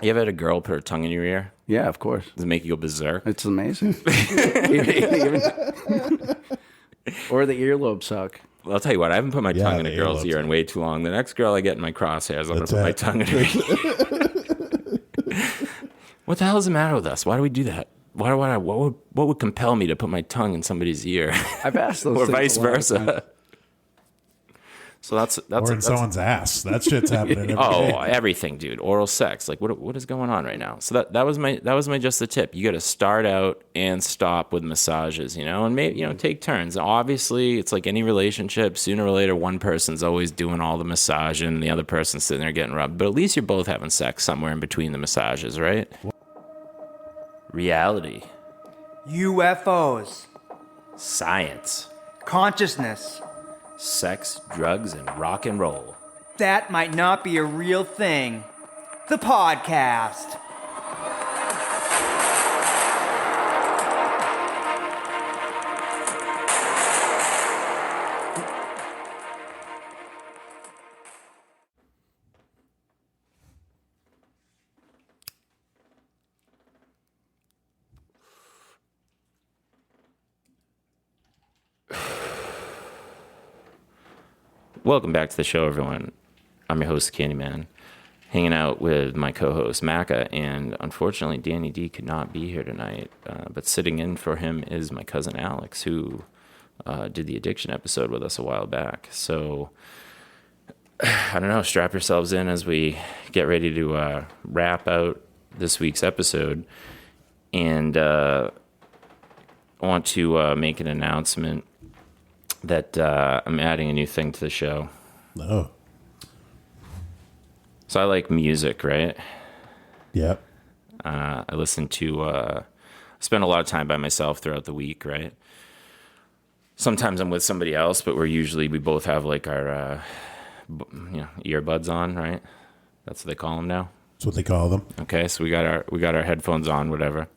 You ever had a girl put her tongue in your ear? Yeah, of course. Does it make you go berserk? It's amazing. Or the earlobe suck. Well, I'll tell you what, I haven't put my tongue in a the girl's earlobes ear in way too long. The next girl I get in my crosshairs, I'm going to put my tongue in her ear. What the hell is the matter with us? Why do we do that? What would compel me to put my tongue in somebody's ear? I've asked those Or things vice a lot of versa. times. So that's Or in someone's ass. That shit's happening every day. everything, dude. Oral sex. Like what is going on right now? So that was my just the tip. You got to start out and stop with massages, and maybe take turns. Obviously, it's like any relationship. Sooner or later, one person's always doing all the massaging, and the other person's sitting there getting rubbed. But at least you're both having sex somewhere in between the massages, right? Reality, UFOs, science, consciousness. sex, drugs, and rock and roll. That might not be a real thing. The podcast. Welcome back to the show, everyone. I'm your host, Candyman, hanging out with my co-host, Macca, and unfortunately, Danny D could not be here tonight, but sitting in for him is my cousin Alex, who did the addiction episode with us a while back. So, I don't know, strap yourselves in as we get ready to wrap out this week's episode, and I want to make an announcement that I'm adding a new thing to the show. Oh. So I like music, right? Yep. I listen to, spend a lot of time by myself throughout the week, right? Sometimes I'm with somebody else, but we both have like our, earbuds on, right? That's what they call them now. That's what they call them. Okay, so we got our headphones on, whatever.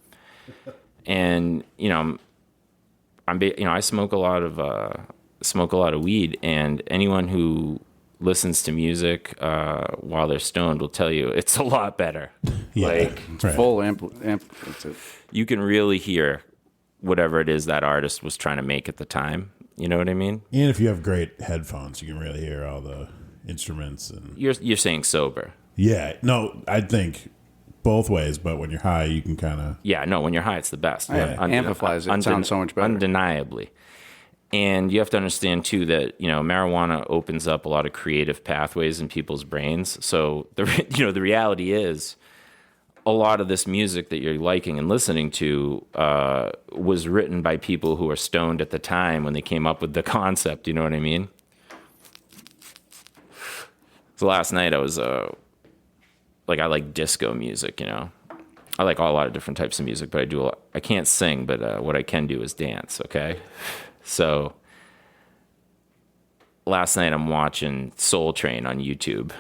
And I smoke a lot of weed, and anyone who listens to music while they're stoned will tell you it's a lot better. Yeah, Like right. Full amp. you can really hear whatever it is that artist was trying to make at the time. You know what I mean? And if you have great headphones, you can really hear all the instruments. And You're saying sober. yeah, no, I think both ways, but when you're high, you can kind of... Yeah, no, when you're high, it's the best. Yeah, amplifies it. It sounds so much better. Undeniably. And you have to understand, too, that, marijuana opens up a lot of creative pathways in people's brains. So, the reality is a lot of this music that you're liking and listening to was written by people who were stoned at the time when they came up with the concept. You know what I mean? So last night I was... I like disco music, I like a lot of different types of music, but I can't sing, but what I can do is dance, okay? So last night I'm watching Soul Train on YouTube,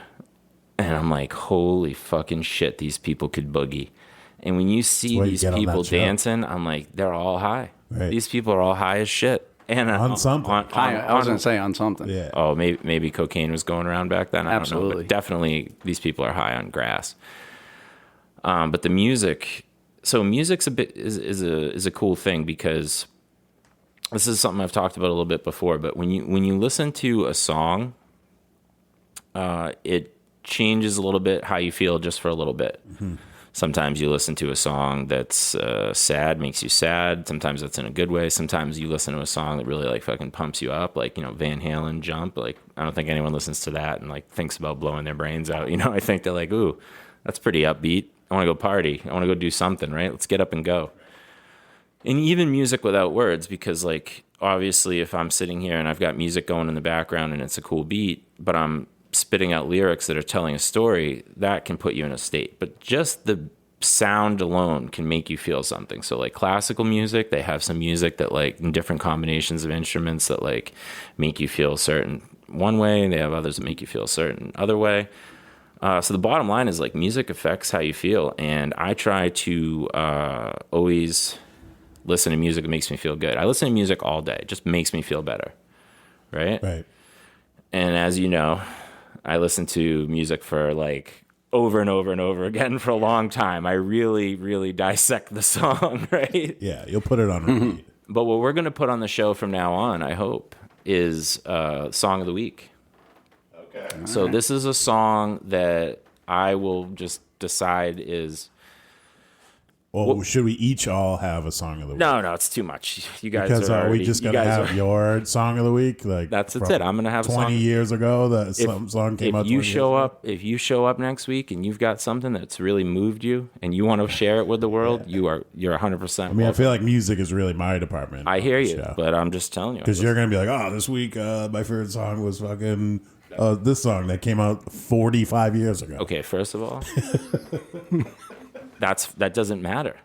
and I'm like, holy fucking shit, these people could boogie. And when you see why you these get on people that show. dancing, I'm like, they're all high. Right. These people are all high as shit. And On something. I was going to say on something. Yeah. Oh, maybe cocaine was going around back then. I don't know, Absolutely. but definitely these people are high on grass. But the music, so music's is a cool thing because this is something I've talked about a little bit before. But when you listen to a song, it changes a little bit how you feel just for a little bit. Mm-hmm. Sometimes you listen to a song that's sad, makes you sad. Sometimes that's in a good way. Sometimes you listen to a song that really like fucking pumps you up, like, Van Halen, Jump. Like, I don't think anyone listens to that and like thinks about blowing their brains out. I think they're like, ooh, that's pretty upbeat. I want to go party. I want to go do something, right? Let's get up and go. And even music without words, because like, obviously if I'm sitting here and I've got music going in the background and it's a cool beat, but I'm spitting out lyrics that are telling a story, that can put you in a state. But just the sound alone can make you feel something. So like classical music, they have some music that like in different combinations of instruments that like make you feel certain one way. They have others that make you feel a certain other way. So the bottom line is like music affects how you feel. And I try to always listen to music that makes me feel good. I listen to music all day. It just makes me feel better. Right? Right. And as you know, I listen to music for like over and over and over again for a long time. I really, really dissect the song, right? Yeah, you'll put it on repeat. But what we're going to put on the show from now on, I hope, is Song of the Week. Okay. So this is a song that I will just decide is... Well, should we each all have a song of the week? No, it's too much. You guys Because are already, we just gonna have your song of the week? Like that's it. I'm gonna have 20 years ago that some song came out. If you show up next week and you've got something that's really moved you and you want to share it with the world, you're 100%. I mean, I feel like music is really my department. I hear you, but I'm just telling you because you're gonna be like, oh, this week my favorite song was fucking this song that came out 45 years ago. Okay, first of all, that doesn't matter.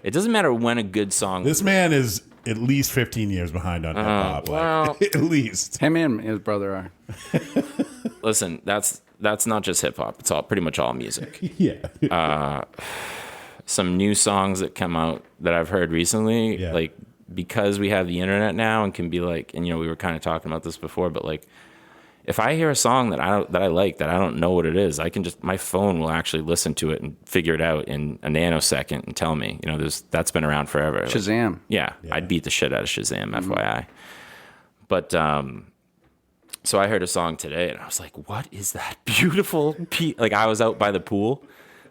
It doesn't matter when a good song. This man is at least 15 years behind on hip hop. Well, at least him and his brother are. Listen, that's not just hip hop. It's pretty much all music. Yeah. Some new songs that come out that I've heard recently, like because we have the internet now and can be like, and we were kind of talking about this before, but like, if I hear a song that I like that I don't know what it is, I can my phone will actually listen to it and figure it out in a nanosecond and tell me. That's been around forever. Shazam. Like, I'd beat the shit out of Shazam, FYI. But so I heard a song today and I was like, what is that beautiful like I was out by the pool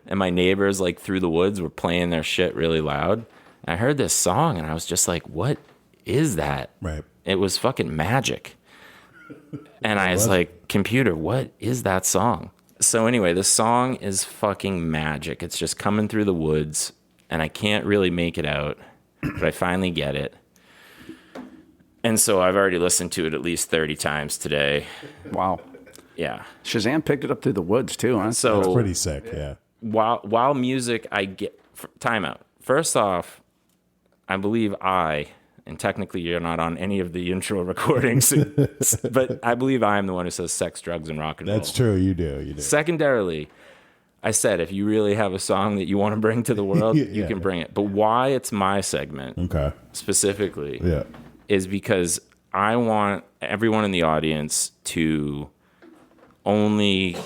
and my neighbors like through the woods were playing their shit really loud. And I heard this song and I was just like, what is that? Right. It was fucking magic. And I was like, computer, what is that song? So anyway, the song is fucking magic. It's just coming through the woods, and I can't really make it out, but I finally get it. And so I've already listened to it at least 30 times today. Wow. Yeah. Shazam picked it up through the woods, too, huh? So that's pretty sick, yeah. While music, I get... Timeout. First off, I believe and technically you're not on any of the intro recordings, but I believe I am the one who says sex, drugs, and rock and roll. That's true. You do. Secondarily, I said if you really have a song that you want to bring to the world, you can bring it. But why it's my segment specifically is because I want everyone in the audience to only...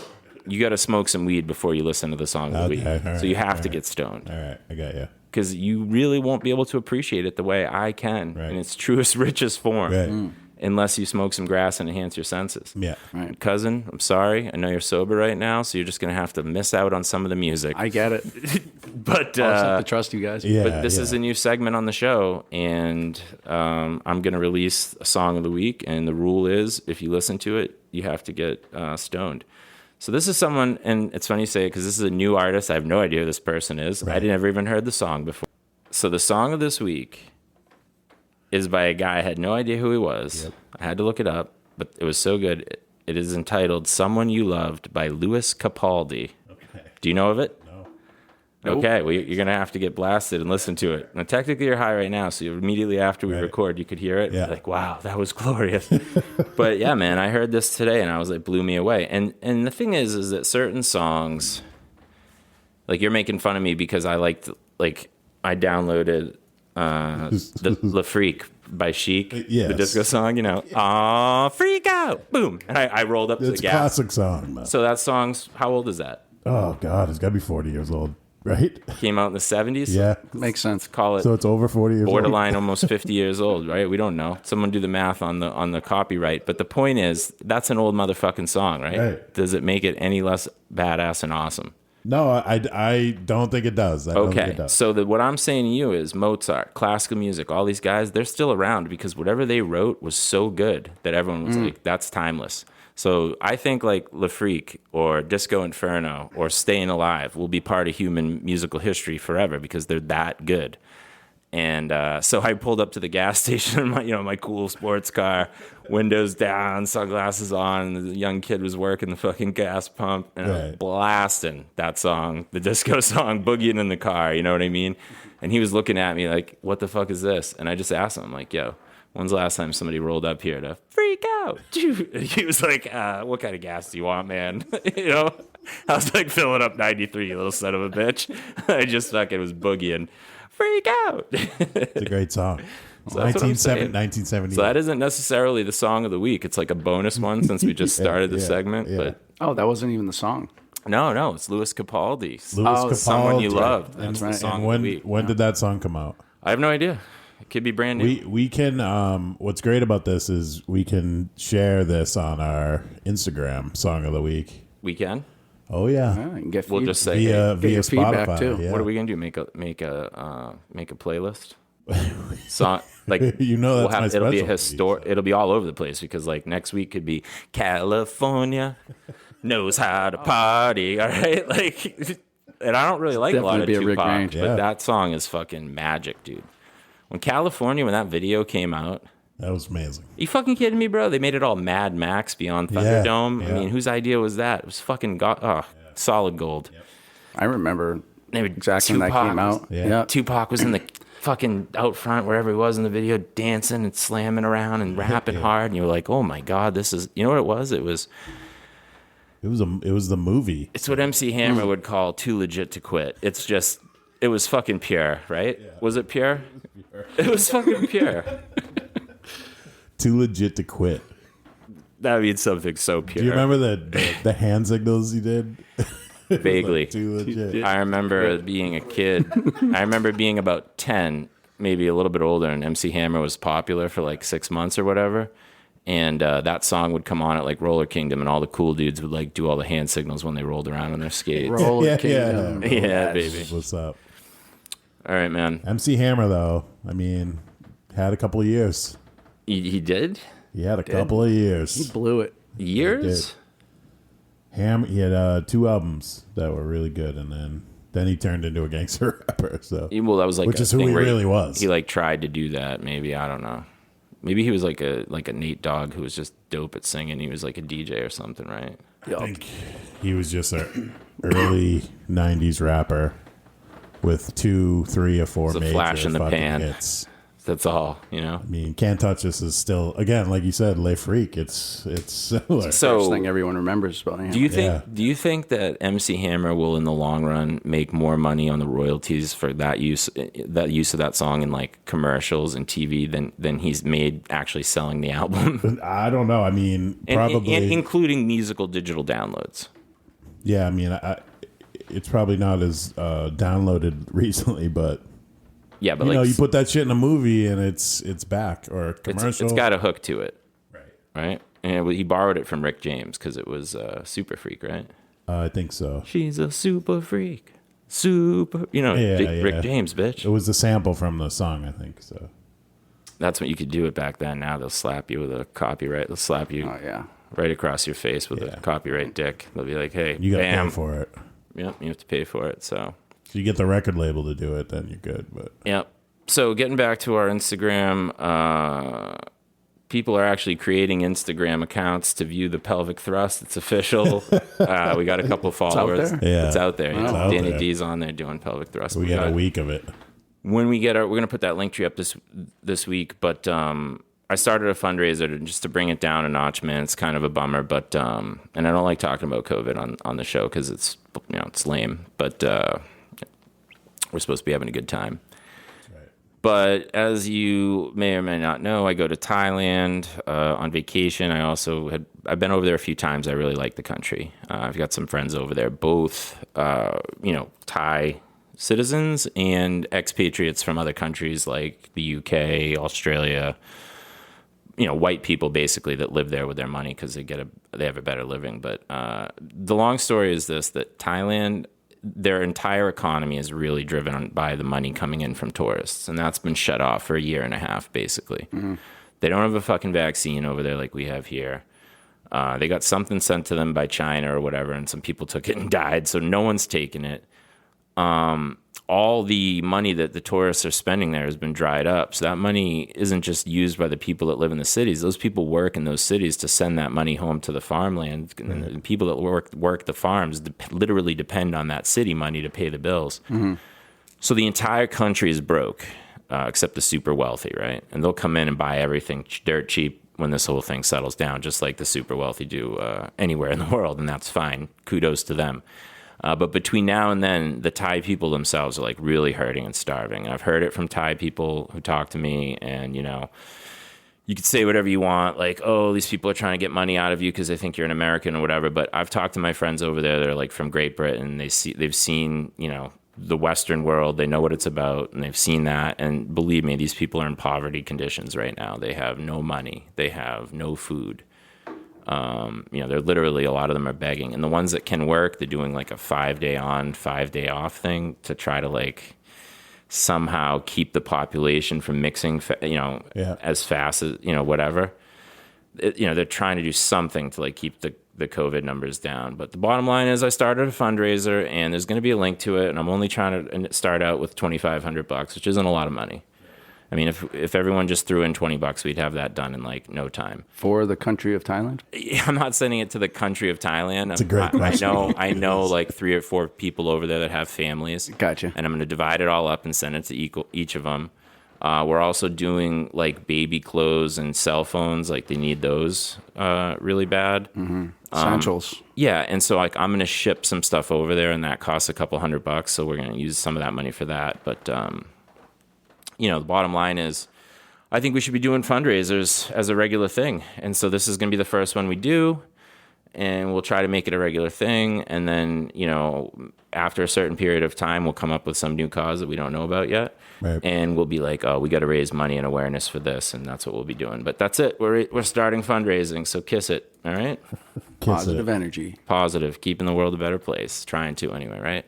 You got to smoke some weed before you listen to the song of the week. Right, so you have to get stoned. All right, I got you. Because you really won't be able to appreciate it the way I can in its truest, richest form, unless you smoke some grass and enhance your senses. Yeah, right. Cousin, I'm sorry. I know you're sober right now, so you're just going to have to miss out on some of the music. I get it. But I'll just have to trust you guys. Yeah, but this is a new segment on the show, and I'm going to release a song of the week, and the rule is if you listen to it, you have to get stoned. So this is someone, and it's funny you say it because this is a new artist. I have no idea who this person is. Right. I never even heard the song before. So the song of this week is by a guy I had no idea who he was. Yep. I had to look it up, but it was so good. It is entitled "Someone You Loved" by Louis Capaldi. Okay. Do you know of it? Nope. Okay, well, you're going to have to get blasted and listen to it. Now, technically, you're high right now, so immediately after we record, you could hear it. Yeah. Like, wow, that was glorious. But yeah, man, I heard this today, and I was like, blew me away. And the thing is that certain songs, like you're making fun of me because I I downloaded the Le Freak by Chic, the disco song, Aw, freak out, boom. And I rolled up to the gas. It's a classic song, man. So that song's, how old is that? Oh, God, it's got to be 40 years old. Right? Came out in the 70s? Yeah. Makes sense. Call it. So it's over 40 years borderline old. almost 50 years old, right? We don't know. Someone do the math on the copyright. But the point is, that's an old motherfucking song, right? Does it make it any less badass and awesome? No, I don't think it does. I don't think it does. So what I'm saying to you is Mozart, classical music, all these guys, they're still around because whatever they wrote was so good that everyone was like, that's timeless. So I think like Le Freak or Disco Inferno or Staying Alive will be part of human musical history forever because they're that good. And so I pulled up to the gas station in my cool sports car, windows down, sunglasses on, and the young kid was working the fucking gas pump, and I was blasting that song, the disco song, boogieing in the car, you know what I mean? And he was looking at me like, what the fuck is this? And I just asked him, I'm like, yo, when's the last time somebody rolled up here to freak out? He was like, what kind of gas do you want, man? I was like, filling up 93, you little son of a bitch. I just fucking was boogieing. Freak out. It's a great song. So 1970. So that isn't necessarily the song of the week. It's like a bonus one since we just started the segment. Yeah. But that wasn't even the song. No, it's Louis Capaldi. Louis Capaldi. Someone You Loved. And, That's the right. song and of when the week. when did that song come out? I have no idea. It could be brand new. We can what's great about this is we can share this on our Instagram song of the week. We can. Oh yeah. Yeah, you can get We'll feed- just say, Via Get your feedback, Spotify. too. Yeah. what are we gonna do? Make a playlist. Song like You know that's my it'll be a specialty, It'll be all over the place because like next week could be California knows how to party. All right, like, and I don't really like a lot of definitely be a Rick Tupac, Range. Yeah. but that song is fucking magic, dude. When that video came out. That was amazing. You fucking kidding me, bro? They made it all Mad Max Beyond Thunderdome. Yeah. I mean, whose idea was that? It was fucking solid gold. I remember They were exactly when that Tupac came out. Yeah. Yeah. Tupac was in the fucking out front, wherever he was in the video, dancing and slamming around and rapping hard. And you were like, oh my God, this is, you know what it was? It was the movie. It's what MC Hammer would call too legit to quit. It's just, it was fucking pure, right? Was it pure? It was fucking pure. Too legit to quit. That means something so pure. Do you remember the hand signals he did? Vaguely. Too legit. I remember being a kid. I remember being about 10, maybe a little bit older, and MC Hammer was popular for like 6 months or whatever. And that song would come on at like Roller Kingdom, and all the cool dudes would like do all the hand signals when they rolled around on their skates. Roller Kingdom. Yeah, baby. What's up? All right, man. MC Hammer though, I mean, had a couple of years. He did? He had a couple of years. Blew it. Years? He had 2 albums that were really good, and then he turned into a gangster rapper. So Well, that was like which a is who thing he where really was. He like tried to do that. Maybe, I don't know. Maybe he was like a Nate Dogg who was just dope at singing. He was like a DJ or something, right? I think he was just an early '90s rapper with 2, 3, or 4 It's a major flash in the fucking pan. hits. That's all, you know. I mean, Can't Touch This is still, again, like you said, Le Freak. It's similar. First So, thing everyone remembers about him. do you think Yeah. do you think that MC Hammer will, in the long run, make more money on the royalties for that use of that song in like commercials and TV than he's made actually selling the album, I don't know. I mean, probably. and including musical digital downloads? Yeah, I mean, it's probably not as downloaded recently, but Yeah, but you like know, you put that shit in a movie and it's back, or a commercial. it's got a hook to it, right. right? And he borrowed it from Rick James because it was Super Freak, right? I think so. She's a super freak, super. You know, Yeah, yeah. Rick James, bitch. It was the sample from the song, I think. So That's what you could do it back then. Now they'll slap you with a copyright. They'll slap you Oh, yeah. right across your face with Yeah. a copyright dick. They'll be like, "Hey, you got to bam." pay for it. Yep, you have to pay for it. So, So you get the record label to do it, then you're good. But yep. So getting back to our Instagram, people are actually creating Instagram accounts to view the pelvic thrust. It's official. We got a couple followers. there? Yeah. It's out there. You know, out Danny there. D's on there doing pelvic thrust. we got a week of it. When we get our, we're gonna put that link tree up this week. But I started a fundraiser just to bring it down a notch, man. It's kind of a bummer, but and I don't like talking about COVID on the show because it's it's lame. But we're supposed to be having a good time. But as you may or may not know, I go to Thailand on vacation. I've been over there a few times. I really like the country. I've got some friends over there, both Thai citizens and expatriates from other countries like the UK, Australia. White people basically that live there with their money because they have a better living. But the long story is this: that Thailand, their entire economy is really driven by the money coming in from tourists, and that's been shut off for a year and a half, basically. Mm-hmm. They don't have a fucking vaccine over there like we have here. They got something sent to them by China or whatever, and some people took it and died, so no one's taken it. All the money that the tourists are spending there has been dried up. So that money isn't just used by the people that live in the cities. Those people work in those cities to send that money home to the farmland. And the people that work the farms literally depend on that city money to pay the bills. Mm-hmm. So the entire country is broke, except the super wealthy, right? And they'll come in and buy everything dirt cheap when this whole thing settles down, just like the super wealthy do anywhere in the world. And that's fine. Kudos to them. But between now and then, the Thai people themselves are like really hurting and starving. And I've heard it from Thai people who talk to me, and you could say whatever you want, like, oh, these people are trying to get money out of you because they think you're an American or whatever. But I've talked to my friends over there that are like from Great Britain. They've seen, the Western world. They know what it's about, and they've seen that. And believe me, these people are in poverty conditions right now. They have no money. They have no food. They're literally, a lot of them are begging. And the ones that can work, they're doing like a 5-day on, 5-day off thing to try to like somehow keep the population from mixing, as fast as, whatever. They're trying to do something to like keep the COVID numbers down. But the bottom line is I started a fundraiser, and there's going to be a link to it. And I'm only trying to start out with $2,500, which isn't a lot of money. I mean, if everyone just threw in $20, we'd have that done in like no time. For the country of Thailand? I'm not sending it to the country of Thailand. It's a great question. I know like 3 or 4 people over there that have families. Gotcha. And I'm going to divide it all up and send it to each of them. We're also doing like baby clothes and cell phones. Like they need those really bad. Mm-hmm. Essentials. Yeah. And so like I'm going to ship some stuff over there, and that costs a couple $100. So we're going to use some of that money for that. But, the bottom line is I think we should be doing fundraisers as a regular thing. And so this is going to be the first one we do, and we'll try to make it a regular thing. And then, after a certain period of time, we'll come up with some new cause that we don't know about yet. Right. And we'll be like, oh, we got to raise money and awareness for this. And that's what we'll be doing. But that's it. We're starting fundraising. So kiss it. All right. Positive energy. Positive. Keeping the world a better place. Trying to anyway. Right.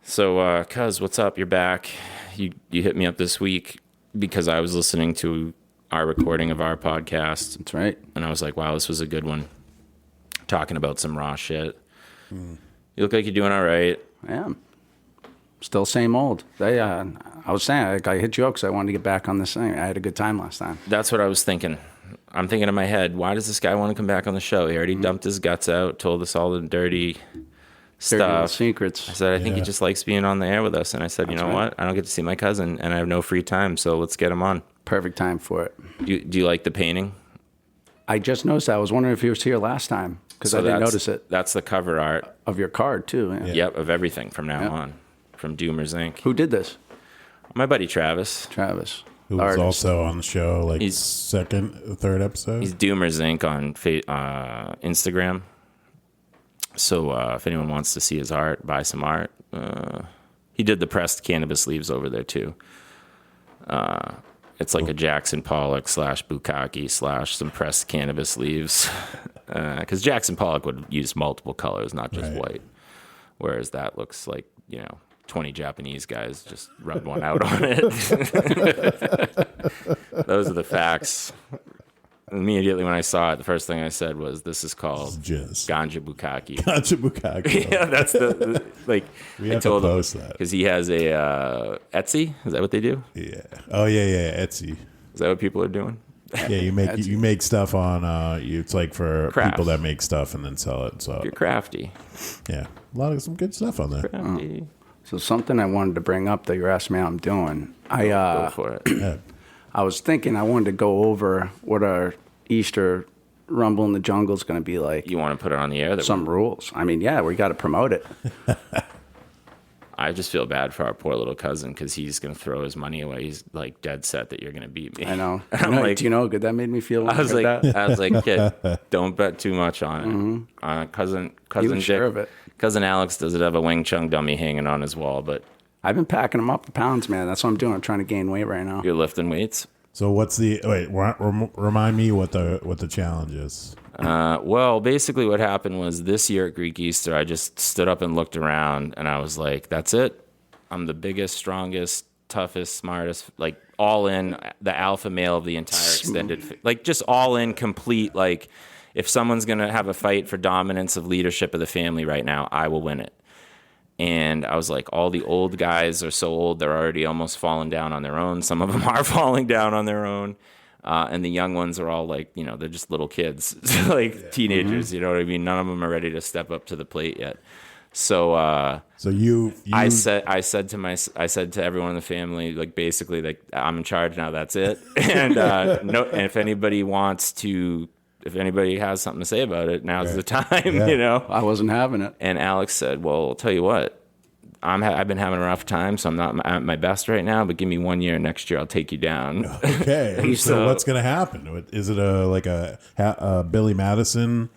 So, cuz, what's up? You're back. You hit me up this week because I was listening to our recording of our podcast. That's right. And I was like, wow, this was a good one. Talking about some raw shit. You look like you're doing all right. I am. Still same old. I was saying, I hit you up because I wanted to get back on this thing. I had a good time last time. That's what I was thinking. I'm thinking in my head, why does this guy want to come back on the show? He already dumped his guts out, told us all the dirty Little stuff. secrets. I said, I think he just likes being on the air with us. And I said, you know what? I don't get to see my cousin, and I have no free time, so let's get him on. Perfect time for it. Do you like the painting? I just noticed that. I was wondering if he was here last time because I didn't notice it. That's the cover art. Of your card, too. Yeah. Yep, of everything from now on. From Doomers Inc. Who did this? My buddy Travis. Travis. Who was also on the show, like third episode. He's Doomers Inc. on Instagram. So if anyone wants to see his art, buy some art. He did the pressed cannabis leaves over there too. It's like a Jackson Pollock / Bukkake / some pressed cannabis leaves. Because Jackson Pollock would use multiple colors, not just white. Whereas that looks like, 20 Japanese guys just rubbed one out on it. Those are the facts. Immediately when I saw it, the first thing I said was, "This is called Ganja Bukkake." Ganja Bukkake. Yeah, that's the like. We have to post that because he has a Etsy. Is that what they do? Yeah. Oh yeah. Etsy. Is that what people are doing? Yeah, you make stuff on. It's like for Crafts. people that make stuff and then sell it. So you're crafty. Yeah, some good stuff on there. Crafty. So something I wanted to bring up that you asked me how I'm doing. Go for it. Yeah. I was thinking I wanted to go over what our Easter Rumble in the Jungle is going to be like. You want to put it on the air? Some rules. I mean, yeah, we got to promote it. I just feel bad for our poor little cousin because he's going to throw his money away. He's like dead set that you're going to beat me. I know. I'm like, do you know how good that made me feel? I was like, kid, don't bet too much on it. Cousin Dick, sure of it. Cousin Alex doesn't have a Wing Chun dummy hanging on his wall, but I've been packing them up for pounds, man. That's what I'm doing. I'm trying to gain weight right now. you're lifting weights. So what's remind me what the challenge is? Well, basically what happened was this year at Greek Easter, I just stood up and looked around and I was like, that's it. I'm the biggest, strongest, toughest, smartest, like all in, the alpha male of the entire extended, like just all in, complete. Like if someone's going to have a fight for dominance of leadership of the family right now, I will win it. And I was like, all the old guys are so old, they're already almost falling down on their own. Some of them are falling down on their own. And the young ones are all like, they're just little kids, like teenagers, you know what I mean? None of them are ready to step up to the plate yet. So, I said to everyone in the family, like basically like I'm in charge now, that's it. And, and if anybody has something to say about it, now's the time, I wasn't having it. And Alex said, well, I'll tell you what, I've been having a rough time, so I'm not at my best right now. But give me 1 year. Next year, I'll take you down. Okay. So So- what's going to happen? Is it a Billy Madison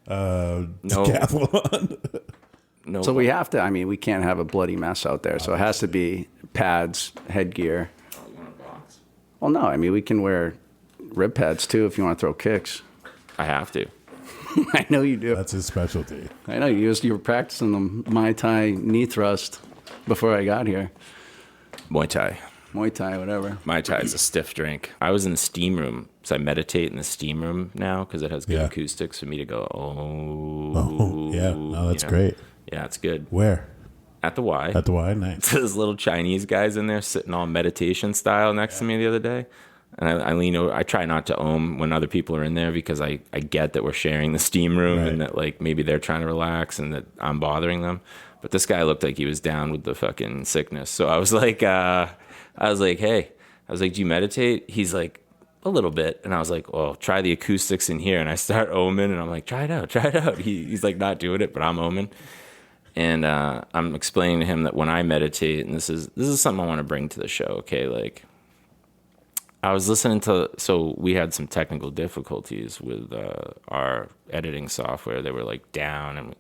decathlon? No, So we have to. I mean, we can't have a bloody mess out there. So it has to be pads, headgear. Well, no. I mean, we can wear rib pads too if you want to throw kicks. I have to. I know you do. That's his specialty. I know you were practicing the Muay Thai knee thrust before I got here. Muay Thai. Muay Thai, whatever. Muay Thai is a stiff drink. I was in the steam room, so I meditate in the steam room now because it has good Yeah. acoustics for me to go, Oh, yeah. No, that's you know? great. Yeah, it's good. Where? At the Y. At the Y? Nice. There's little Chinese guys in there sitting all meditation style next to me the other day. And I lean over. I try not to ohm when other people are in there because I get that we're sharing the steam room Right. and that like maybe they're trying to relax and that I'm bothering them. But this guy looked like he was down with the fucking sickness. So I was like, hey, I was like, do you meditate? He's like, a little bit. And I was like, well, try the acoustics in here. And I start ohming and I'm like, try it out. He's like not doing it, but I'm ohming. And I'm explaining to him that when I meditate, and this is something I want to bring to the show, okay? Like, I was listening to, so we had some technical difficulties with our editing software. They were like down, and we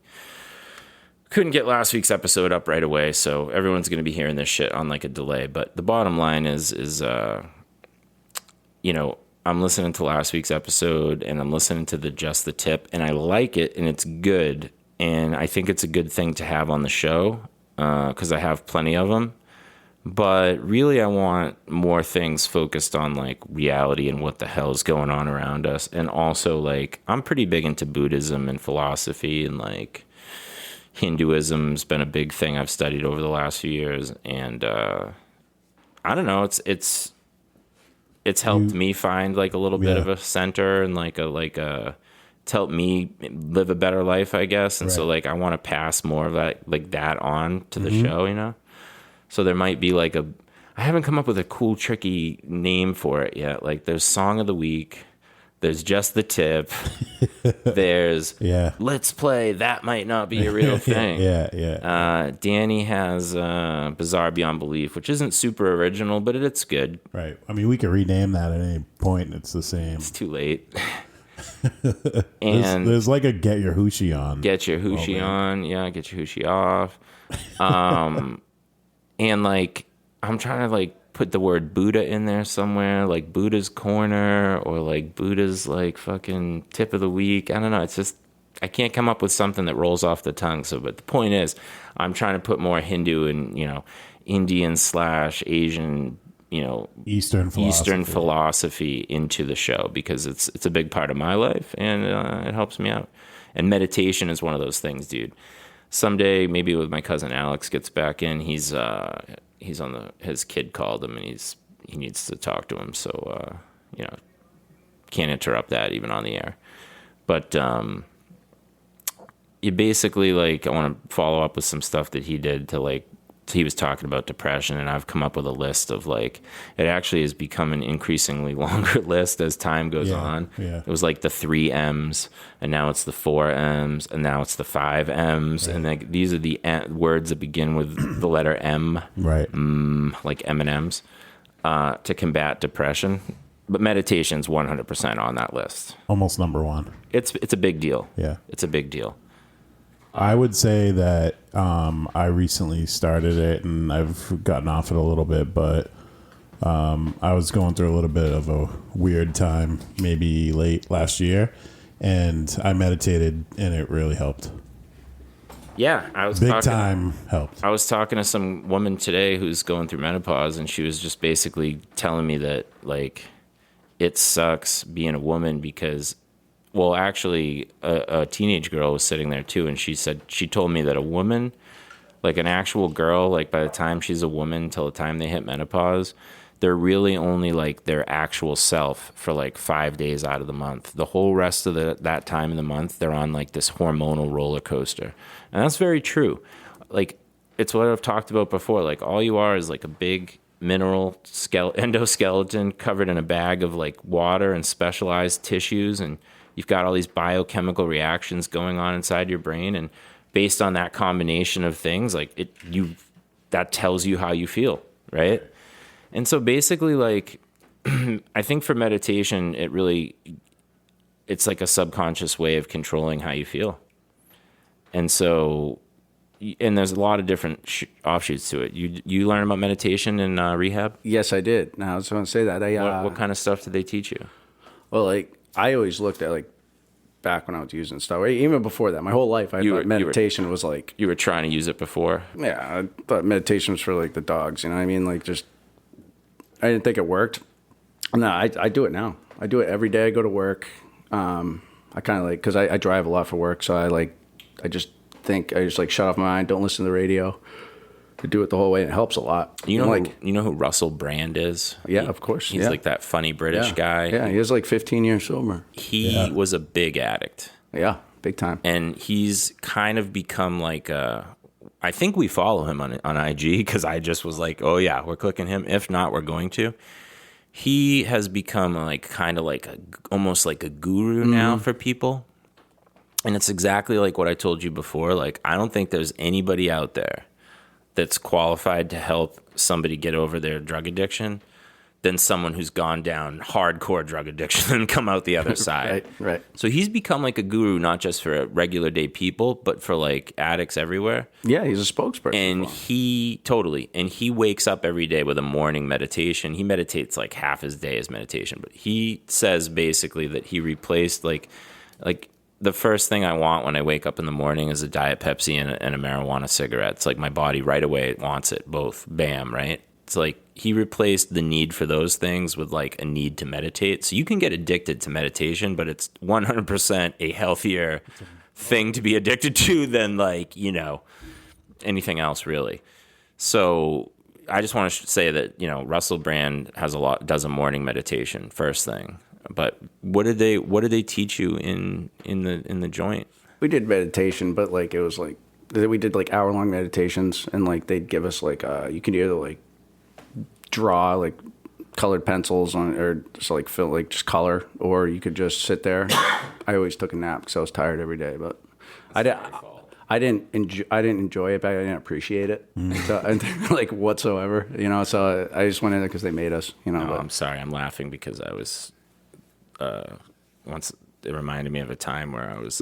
couldn't get last week's episode up right away. So everyone's going to be hearing this shit on like a delay. But the bottom line is you know, I'm listening to last week's episode, and I'm listening to the Just the Tip, and I like it, and it's good. And I think it's a good thing to have on the show because I have plenty of them. But really, I want more things focused on like reality and what the hell is going on around us. And also, like, I'm pretty big into Buddhism and philosophy, and like Hinduism's been a big thing I've studied over the last few years. And I don't know, it's helped me find like a little bit of a center and it's helped me live a better life, I guess. And so like I want to pass more of that on to the show, you know? So there might be like I haven't come up with a cool, tricky name for it yet. Like there's Song of the Week, there's Just the Tip, there's Let's Play, That Might Not Be a Real Thing. Danny has Bizarre Beyond Belief, which isn't super original, but it's good. Right. I mean, we could rename that at any point. It's the same. It's too late. And there's like a Get Your Hoochie On. Get your hoochie on. Yeah, get your hoochie off. And like, I'm trying to like put the word Buddha in there somewhere, like Buddha's Corner or like Buddha's like fucking Tip of the Week. I don't know. It's just, I can't come up with something that rolls off the tongue. So, but the point is, I'm trying to put more Hindu and, you know, Indian / Asian, you know, Eastern philosophy into the show because it's a big part of my life and it helps me out. And meditation is one of those things, dude. Someday, maybe with my cousin Alex gets back in, he's on his kid called him and he needs to talk to him. So, you know, can't interrupt that even on the air. But you basically like, I want to follow up with some stuff that he did to like, he was talking about depression, and I've come up with a list of like, it actually has become an increasingly longer list as time goes on. It was like the 3 M's, and now it's the 4 M's, and now it's the 5 M's, and like these are the words that begin with the letter M, right? Like M&Ms, to combat depression. But meditation's 100% on that list. Almost number one. It's a big deal. Yeah, it's a big deal. I would say that I recently started it and I've gotten off it a little bit, but I was going through a little bit of a weird time, maybe late last year, and I meditated and it really helped. Yeah, I was big time helped. I was talking to some woman today who's going through menopause, and she was just basically telling me that like it sucks being a woman because, well, actually, a teenage girl was sitting there too, and she told me that a woman, like an actual girl, like by the time she's a woman till the time they hit menopause, they're really only like their actual self for like 5 days out of the month. The whole rest of that time in the month, they're on like this hormonal roller coaster, and that's very true. Like it's what I've talked about before. Like all you are is like a big mineral endoskeleton covered in a bag of like water and specialized tissues, and you've got all these biochemical reactions going on inside your brain, and based on that combination of things, like you that tells you how you feel, right? And so basically, like, I think for meditation, it's like a subconscious way of controlling how you feel. And so, and there's a lot of different offshoots to it. You learn about meditation in rehab? Yes, I did. Now I was going to say that. What kind of stuff did they teach you? Well, like I always looked at like back when I was using stuff, even before that, my whole life I thought meditation was like, you were trying to use it before. yeah, I thought meditation was for like the dogs. You know what I mean? Like just, I didn't think it worked. No, I do it now. I do it every day. I go to work. I kind of like, because I drive a lot for work, so I just like shut off my mind, don't listen to the radio. I do it the whole way, and it helps a lot. You know, like, you know who Russell Brand is? Yeah, of course. He's like that funny British guy. Yeah, he was like 15 years sober. He was a big addict. Yeah, big time. And he's kind of become like I think we follow him on IG because I just was like, oh yeah, we're clicking him. If not, we're going to. He has become like kind of like almost like a guru now for people. And it's exactly like what I told you before. Like, I don't think there's anybody out there that's qualified to help somebody get over their drug addiction than someone who's gone down hardcore drug addiction and come out the other side. Right. So he's become like a guru, not just for regular day people, but for like addicts everywhere. Yeah, he's a spokesperson. And he wakes up every day with a morning meditation. He meditates like half his day is meditation, but he says basically that he replaced like the first thing I want when I wake up in the morning is a Diet Pepsi and a marijuana cigarette. It's like my body right away wants it, both. Bam, right? It's like he replaced the need for those things with like a need to meditate. So you can get addicted to meditation, but it's 100% a healthier thing to be addicted to than like, you know, anything else really. So I just want to say that, you know, Russell Brand does a morning meditation first thing. But what did they teach you in the joint? We did meditation, but like it was like we did like hour-long meditations, and like they'd give us like you could either like draw like colored pencils on, or just like fill like just color, or you could just sit there. I always took a nap because I was tired every day, but I didn't enjoy it, but I didn't appreciate it, so, like whatsoever, you know. So I just went in there because they made us, you know. No, I'm sorry, I'm laughing because I was once it reminded me of a time where I was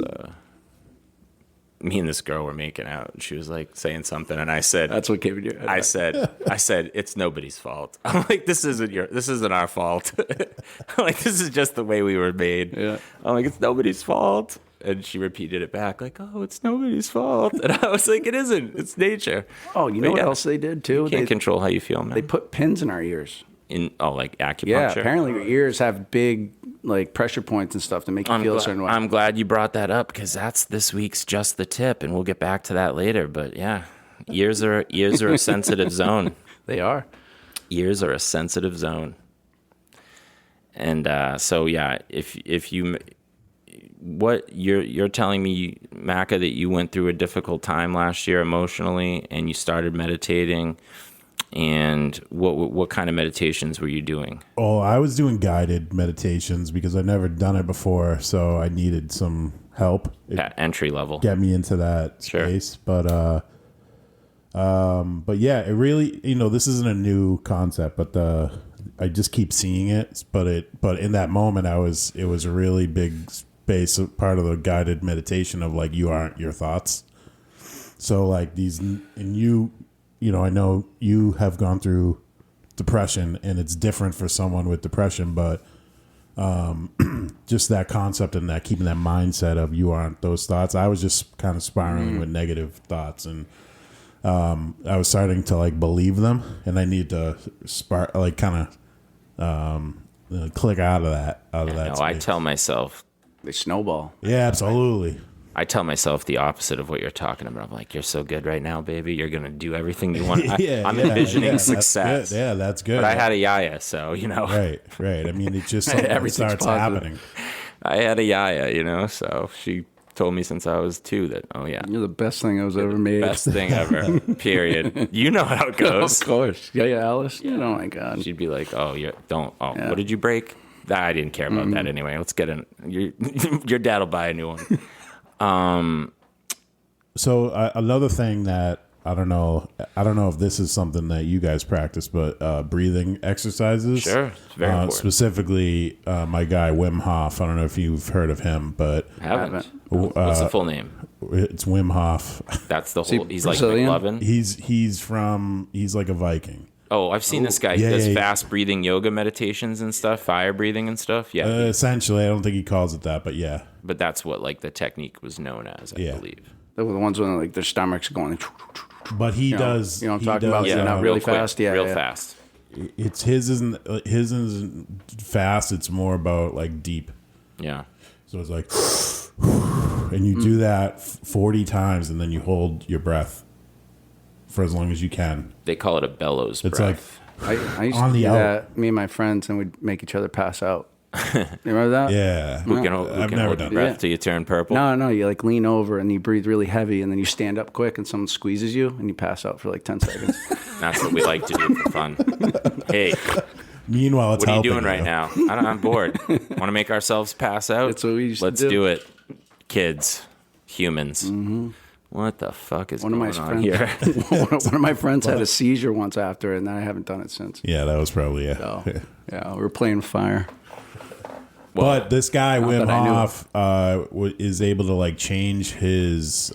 me and this girl were making out, and she was like saying something, and I said, "That's what came in your head." I said, "It's nobody's fault." I'm like, "This isn't our fault." I'm like, "This is just the way we were made." Yeah. I'm like, "It's nobody's fault," and she repeated it back, like, "Oh, it's nobody's fault," and I was like, "It isn't. It's nature." Oh, you know what else they did too? You can't control how you feel, man. They put pins in our ears. Like acupuncture. Yeah, apparently your ears have big like pressure points and stuff to make you feel a certain way. I'm glad you brought that up because that's this week's Just the Tip, and we'll get back to that later. But yeah, ears are a sensitive zone. They are. Ears are a sensitive zone. And so yeah, if you what you're telling me, Macca, that you went through a difficult time last year emotionally, and you started meditating. And what kind of meditations were you doing? Oh, I was doing guided meditations because I'd never done it before, so I needed some help. Entry level. Get me into that space. But yeah, it really, you know, this isn't a new concept, but I just keep seeing it. But in that moment, it was a really big space, part of the guided meditation of like, you aren't your thoughts. So like you know, I know you have gone through depression, and it's different for someone with depression, but just that concept and that keeping that mindset of you aren't those thoughts. I was just kind of spiraling with negative thoughts, and I was starting to like believe them, and I need to click out of that. I tell myself They snowball. Yeah, absolutely. I tell myself the opposite of what you're talking about. I'm like, you're so good right now, baby. You're going to do everything you want. I'm envisioning success. That's good. But I had a yaya, so, you know. Right. I mean, it's just something starts happening. I had a yaya, you know, so she told me since I was 2 that, oh, yeah. You're the best thing I was ever made. Best thing ever, period. You know how it goes. Of course. Yeah, Alice. Yeah. Oh, my God. She'd be like, what did you break? I didn't care about that anyway. Let's get in. Your dad will buy a new one. So another thing that I don't know if this is something that you guys practice, but breathing exercises. Sure, it's very important. Specifically, my guy Wim Hof. I don't know if you've heard of him, but Haven't. What's the full name? it's Wim Hof. That's the whole. He's like Brazilian? McLovin. He's like a Viking. Oh, I've seen this guy. He Yeah, does yeah. fast breathing yoga meditations and stuff, fire breathing and stuff. Yeah, Essentially, I don't think he calls it that, but yeah. but that's what like the technique was known as, I Yeah. believe. They were the ones when like their stomachs going. But he does. You know what I'm he talking about? does, Yeah, not real really quick, fast. Yeah, real yeah. fast. It's his isn't fast. It's more about like deep. Yeah, So it's like, and you do that 40 times, and then you hold your breath for as long as you can. they call it a bellows It's breath. I used On to the do out. that. Me and my friends, and we'd make each other pass out. You remember that? Yeah, Who can, I've can never hold done your breath that. till you turn purple? No, you like lean over and you breathe really heavy, and then you stand up quick, and someone squeezes you, and you pass out for like 10 seconds. That's what we like to do for fun. Hey, Meanwhile, it's what are you helping doing right now? I'm bored. Want to make ourselves pass out? That's what we used to Let's do. do it. Kids, humans. What the fuck is One of going my on friends, here? one of my friends had a seizure once after, and I haven't done it since. Yeah, that was probably it. So, yeah, we were playing fire. But this guy Wim that I knew. Hof is able to like change his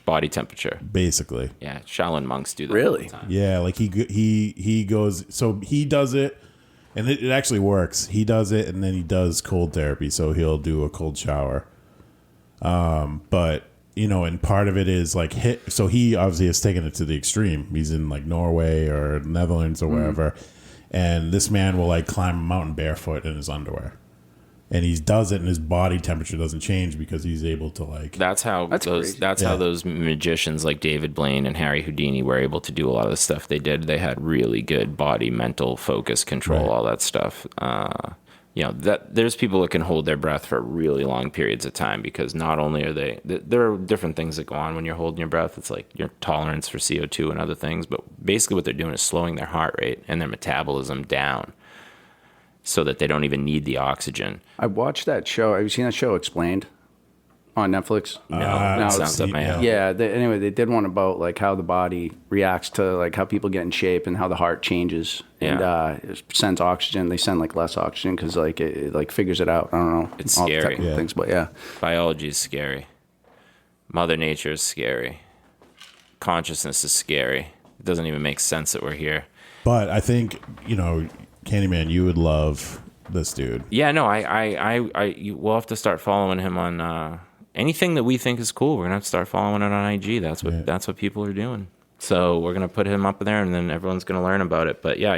Body temperature. basically. Yeah, Shaolin monks do that Really? all the time. Yeah, like he goes. So he does it, and it actually works. He does it, and then he does cold therapy. So he'll do a cold shower. But you know, and part of it is like hit. So he obviously has taken it to the extreme. He's in like Norway or Netherlands or wherever, and this man will like climb a mountain barefoot in his underwear, and he does it, and his body temperature doesn't change because he's able to like. That's how That's those. crazy. That's Yeah. how those magicians like David Blaine and Harry Houdini were able to do a lot of the stuff they did. They had really good body, mental focus, control, Right. all that stuff. You know that there's people that can hold their breath for really long periods of time because not only are there are different things that go on when you're holding your breath. It's like your tolerance for CO2 and other things, but basically what they're doing is slowing their heart rate and their metabolism down so that they don't even need the oxygen. I watched that show. Have you seen that show Explained on Netflix? No, no, it sounds up my yeah. alley. Yeah. Anyway, they did one about like how the body reacts to like how people get in shape and how the heart changes. And Yeah. it sends oxygen. They send like less oxygen because like it like figures it out. I don't know It's all the scary. technical Yeah. things, but yeah. Biology is scary. Mother Nature is scary. Consciousness is scary. It doesn't even make sense that we're here. But I think Candyman, you would love this dude. Yeah, no, we'll have to start following him on anything that we think is cool. We're gonna have to start following it on IG. That's what people are doing. So we're gonna put him up there, and then everyone's gonna learn about it. But yeah,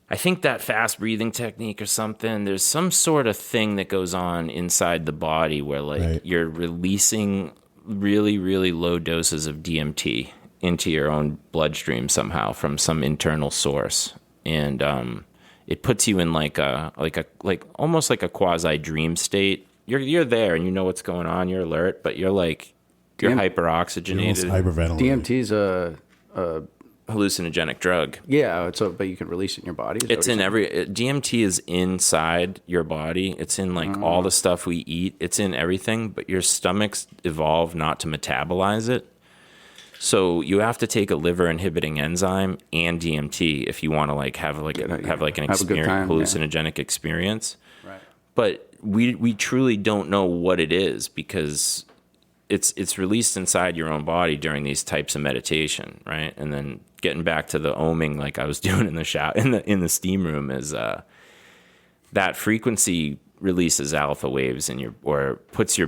I think that fast breathing technique or something, there's some sort of thing that goes on inside the body where like Right. you're releasing really, really low doses of DMT into your own bloodstream somehow from some internal source. And it puts you in like almost like a quasi dream state. You're there and you know what's going on, you're alert, but you're hyper Almost oxygenated, hyperventilating. DMT's hallucinogenic drug. yeah, but you can release it in your body. Is that It's what in you're saying? DMT is inside your body. It's in like all the stuff we eat. It's in everything, but your stomach's evolved not to metabolize it. So you have to take a liver inhibiting enzyme and DMT if you want to like have like an Have a good experience, time, yeah. hallucinogenic experience. Right. But we truly don't know what it is because it's released inside your own body during these types of meditation, right? And then getting back to the oming, like I was doing in the shower in the steam room, is that frequency releases alpha waves in or puts your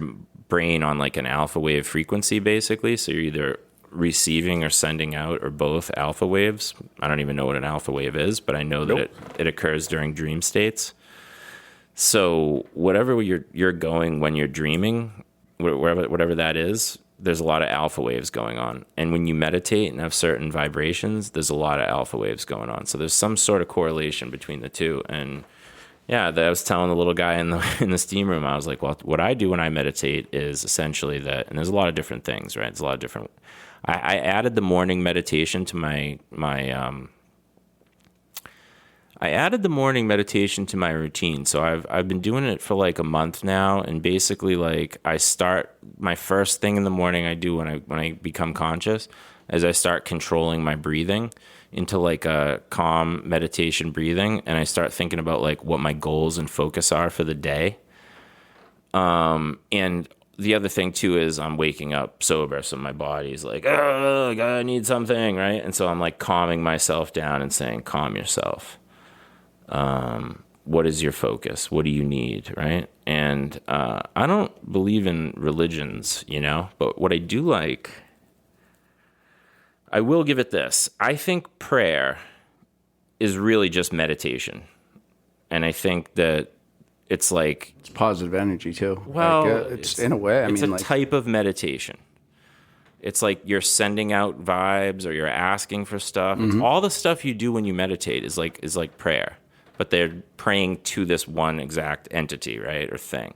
brain on like an alpha wave frequency, basically. So you're either receiving or sending out or both alpha waves. I don't even know what an alpha wave is, but I know that it occurs during dream states. So whatever you're going when you're dreaming, whatever that is, there's a lot of alpha waves going on. And when you meditate and have certain vibrations, there's a lot of alpha waves going on. So there's some sort of correlation between the two. And yeah, I was telling the little guy in the steam room, I was like, well, what I do when I meditate is essentially that, and there's a lot of different things, right? There's a lot of different. I added the morning meditation to my I added the morning meditation to my routine. So I've been doing it for like a month now, and basically like I start my first thing in the morning I do when I become conscious is I start controlling my breathing into like a calm meditation breathing, and I start thinking about like what my goals and focus are for the day. And the other thing too is I'm waking up sober, so my body's like, oh, I need something, right? And so I'm like calming myself down and saying, calm yourself. What is your focus? What do you need, right? And I don't believe in religions, but what I do like, I will give it this. I think prayer is really just meditation. And I think that it's like... It's positive energy, too. Well, like, it's in a way. It's a type of meditation. It's like you're sending out vibes or you're asking for stuff. It's all the stuff you do when you meditate is like prayer. But they're praying to this one exact entity, right, or thing.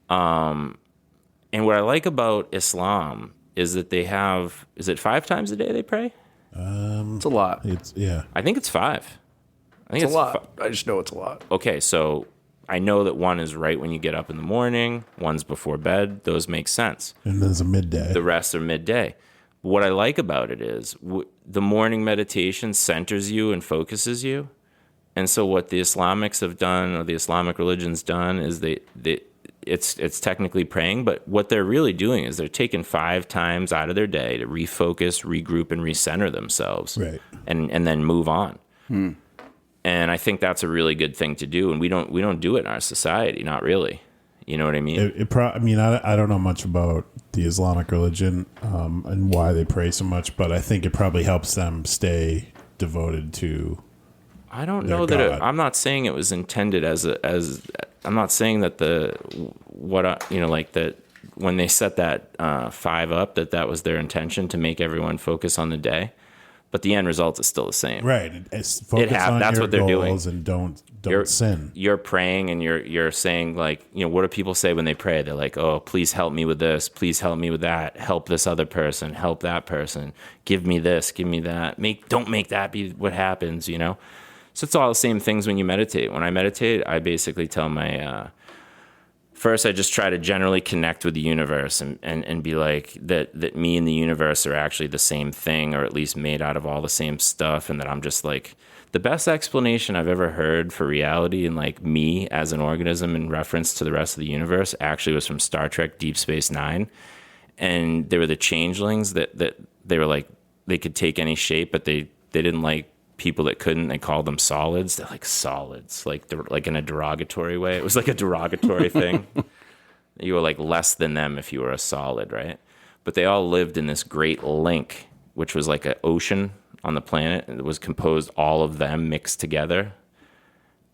And what I like about Islam is that they have, is it 5 times a day they pray? It's a lot. I think it's 5. I think It's a lot. I just know it's a lot. Okay, so I know that one is right when you get up in the morning, one's before bed. Those make sense. And there's a midday. The rest are midday. What I like about it is the morning meditation centers you and focuses you. And so what the Islamics have done, or the Islamic religion's done, is it's technically praying, but what they're really doing is they're taking 5 times out of their day to refocus, regroup, and recenter themselves, right, and then move on. And I think that's a really good thing to do, and we don't do it in our society, not really. You know what I mean? I don't know much about the Islamic religion and why they pray so much, but I think it probably helps them stay devoted to. I don't know that I'm not saying it was intended as I'm not saying that that when they set that 5 up that was their intention to make everyone focus on the day, but the end result is still the same. Right. Focus on that's your what they're goals doing. And don't sin. You're praying and you're saying like, what do people say when they pray? They're like, oh, please help me with this. Please help me with that. Help this other person. Help that person. Give me this. Give me that. Don't make that be what happens, So it's all the same things when you meditate. When I meditate, I basically tell my... First, I just try to generally connect with the universe and be like that me and the universe are actually the same thing, or at least made out of all the same stuff, and that I'm just like... The best explanation I've ever heard for reality and like me as an organism in reference to the rest of the universe actually was from Star Trek Deep Space Nine. And they were the changelings that they were like, they could take any shape, but they didn't like people that couldn't. They called them solids. They're like solids, like in a derogatory way. It was like a derogatory thing. You were like less than them if you were a solid, right? But they all lived in this great link, which was like an ocean on the planet. It was composed all of them mixed together.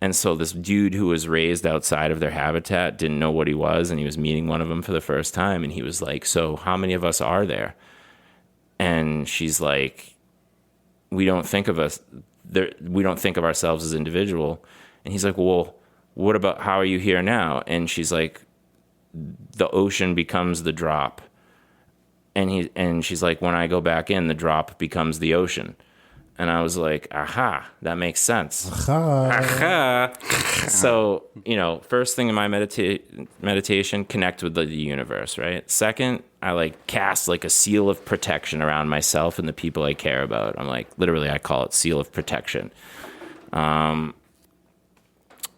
And so this dude who was raised outside of their habitat didn't know what he was, and he was meeting one of them for the first time, and he was like, so how many of us are there? And she's like, we don't think of ourselves as individual. And he's like, well, what about, how are you here now? And she's like, the ocean becomes the drop. And she's like, when I go back in, the drop becomes the ocean. And I was like, aha, that makes sense. Aha. So, first thing in my meditation, connect with the universe, right? Second, I like cast like a seal of protection around myself and the people I care about. I'm like, literally, I call it seal of protection.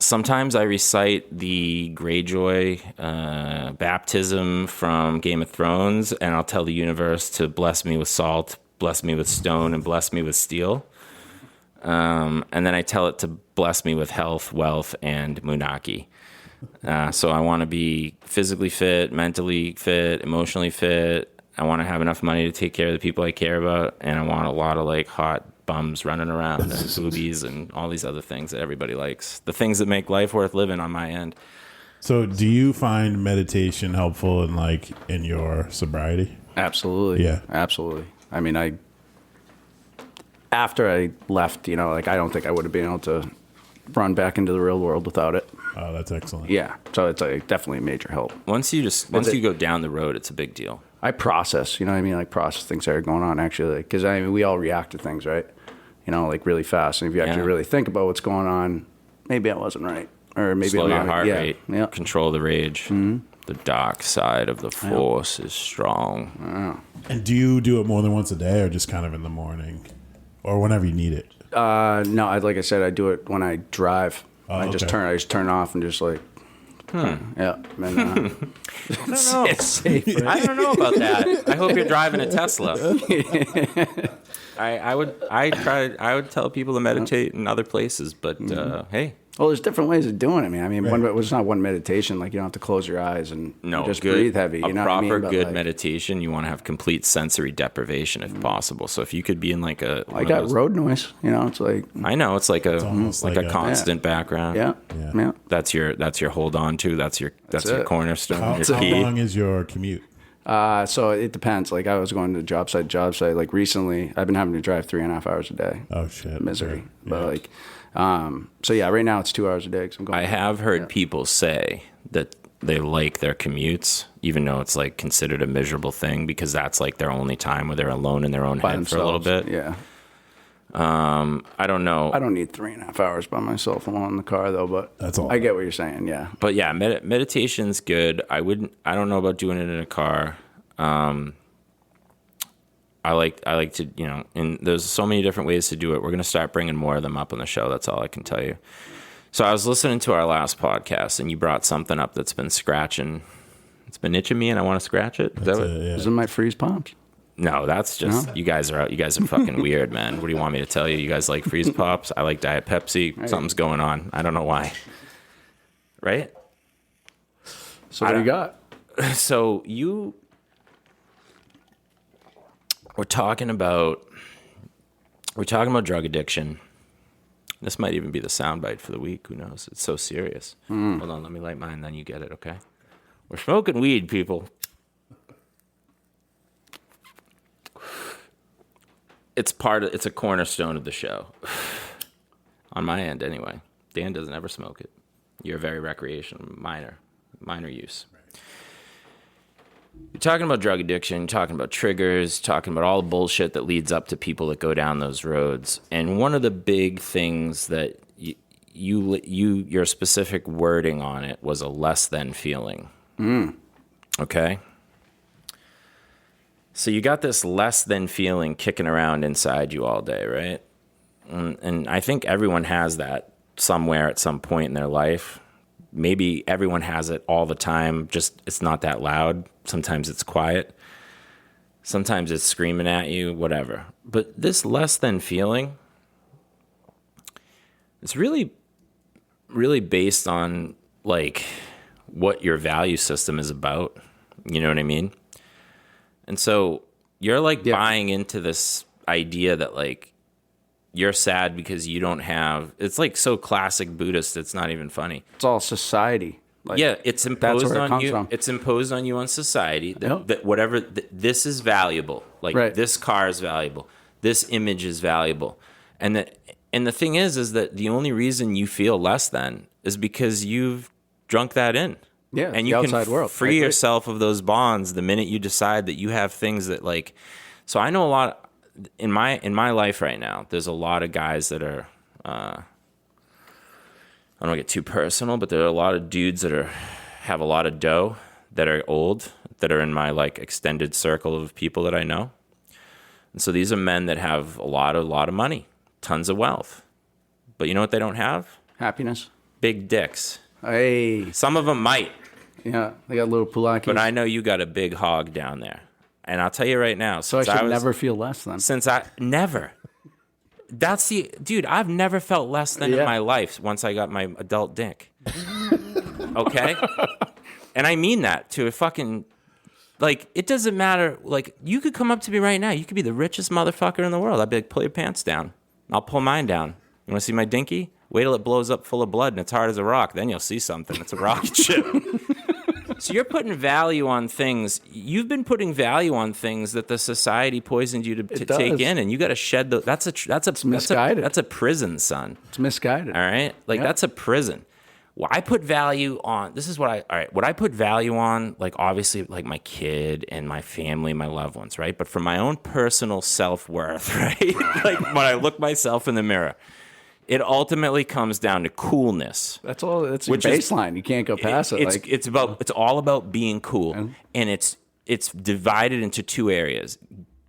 Sometimes I recite the Greyjoy baptism from Game of Thrones, and I'll tell the universe to bless me with salt, bless me with stone, and bless me with steel. And then I tell it to bless me with health, wealth, and Munaki. So I want to be physically fit, mentally fit, emotionally fit. I want to have enough money to take care of the people I care about, and I want a lot of like hot bums running around and boobies and all these other things that everybody likes. The things that make life worth living on my end. So do you find meditation helpful in your sobriety? Absolutely. Yeah. Absolutely. I mean, after I left, I don't think I would have been able to run back into the real world without it. Oh, that's excellent. Yeah. So it's definitely a major help. Once you go down the road, it's a big deal. I process, process things that are going on actually, because we all react to things, right? like really fast. And if you actually Yeah. really think about what's going on, maybe I wasn't right. Or maybe Slow I'm your not. heart Yeah. rate. Yeah. Control the rage. The dark side of the force is strong. And do you do it more than once a day, or just kind of in the morning, or whenever you need it? No, like I said, I do it when I drive. Oh, I just okay. turn off and just like, yeah. And, I don't know. it's safe. Right? I don't know about that. I hope you're driving a Tesla. I would tell people to meditate in other places, but hey, Well, there's different ways of doing it, man. I mean, it's not one meditation. Like, you don't have to close your eyes and no, just good, breathe heavy. You know proper what I mean? But, good like, meditation, you want to have complete sensory deprivation if possible. So if you could be in like a, I one of got those- road noise. It's like, I know it's like a almost like like a a- constant background. yeah. That's your hold on to. That's your it. cornerstone. How, your how key. long is your commute? So it depends. Like, I was going to job site. Like, recently, I've been having to drive 3.5 hours a day. Oh shit, Misery. Yeah. But, like, so yeah, right now it's 2 hours a day. 'Cause I'm going. I have heard people say that they like their commutes, even though it's like considered a miserable thing, because that's like their only time where they're alone in their own by head for a little themselves. bit. Yeah. I don't know. I don't need 3.5 hours by myself alone in the car, though. But That's all. I get what you're saying. Yeah. But yeah, meditation's good. I don't know about doing it in a car. I like to, and there's so many different ways to do it. We're going to start bringing more of them up on the show. That's all I can tell you. So I was listening to our last podcast and you brought something up that's been scratching. It's been itching me and I want to scratch it. Is that That's what? it, yeah. Isn't my freeze pops? No, that's just, No? you guys are fucking weird, man. What do you want me to tell you? You guys like freeze pops? I like Diet Pepsi. Something's going on. I don't know why. Right? So what do you got? So we're talking about drug addiction. This might even be the soundbite for the week. Who knows? It's so serious. Hold on, let me light mine, then you get it, okay? We're smoking weed, people. It's a cornerstone of the show. On my end, anyway. Dan doesn't ever smoke it. You're very recreational, minor use. You're talking about drug addiction, talking about triggers, talking about all the bullshit that leads up to people that go down those roads. And one of the big things that your specific wording on it was a less than feeling. Okay? So you got this less than feeling kicking around inside you all day, right? And I think everyone has that somewhere at some point in their life. Maybe everyone has it all the time, just it's not that loud. Sometimes it's quiet. Sometimes it's screaming at you, whatever. But this less than feeling, it's really, really based on like what your value system is about. You know what I mean? And so you're like buying into this idea that like you're sad because you don't have, it's like so classic Buddhist, it's not even funny. It's all society. Like, Yeah, it's that's imposed where it on comes you. from. It's imposed on you on society that, Yep. that whatever this is valuable. Like Right. this car is valuable. This image is valuable. And the thing is that the only reason you feel less than is because you've drunk that in. Yeah, and the you can outside world. I free agree. yourself of those bonds the minute you decide that you have things that like. So I know a lot in my life right now. There's a lot of guys that are. I don't want to get too personal, but there are a lot of dudes that have a lot of dough, that are old, that are in my like extended circle of people that I know. And so these are men that have a lot of money, tons of wealth. But you know what they don't have? Happiness. Big dicks. Hey. Some of them might, Yeah, they got little pulakis. but I know you got a big hog down there. And I'll tell you right now, so I should never feel less than. never. That's dude, I've never felt less than in Yeah. my life once I got my adult dick. Okay? And I mean that to a fucking, like, it doesn't matter. Like, you could come up to me right now. You could be the richest motherfucker in the world. I'd be like, pull your pants down. I'll pull mine down. You want to see my dinky? Wait till it blows up full of blood and it's hard as a rock. Then you'll see something. It's a rocket ship. So you're putting value on things. You've been putting value on things that the society poisoned you to take does. in, and you got to shed those. That's misguided. That's a prison, son. It's misguided. All right, like Yeah. that's a prison. Well, I put value on, this is what what I put value on, like obviously like my kid and my family, my loved ones, right? But for my own personal self-worth, right? Like when I look myself in the mirror, it ultimately comes down to coolness. That's all. That's your baseline. You can't go past it. It's all about being cool, and it's divided into two areas: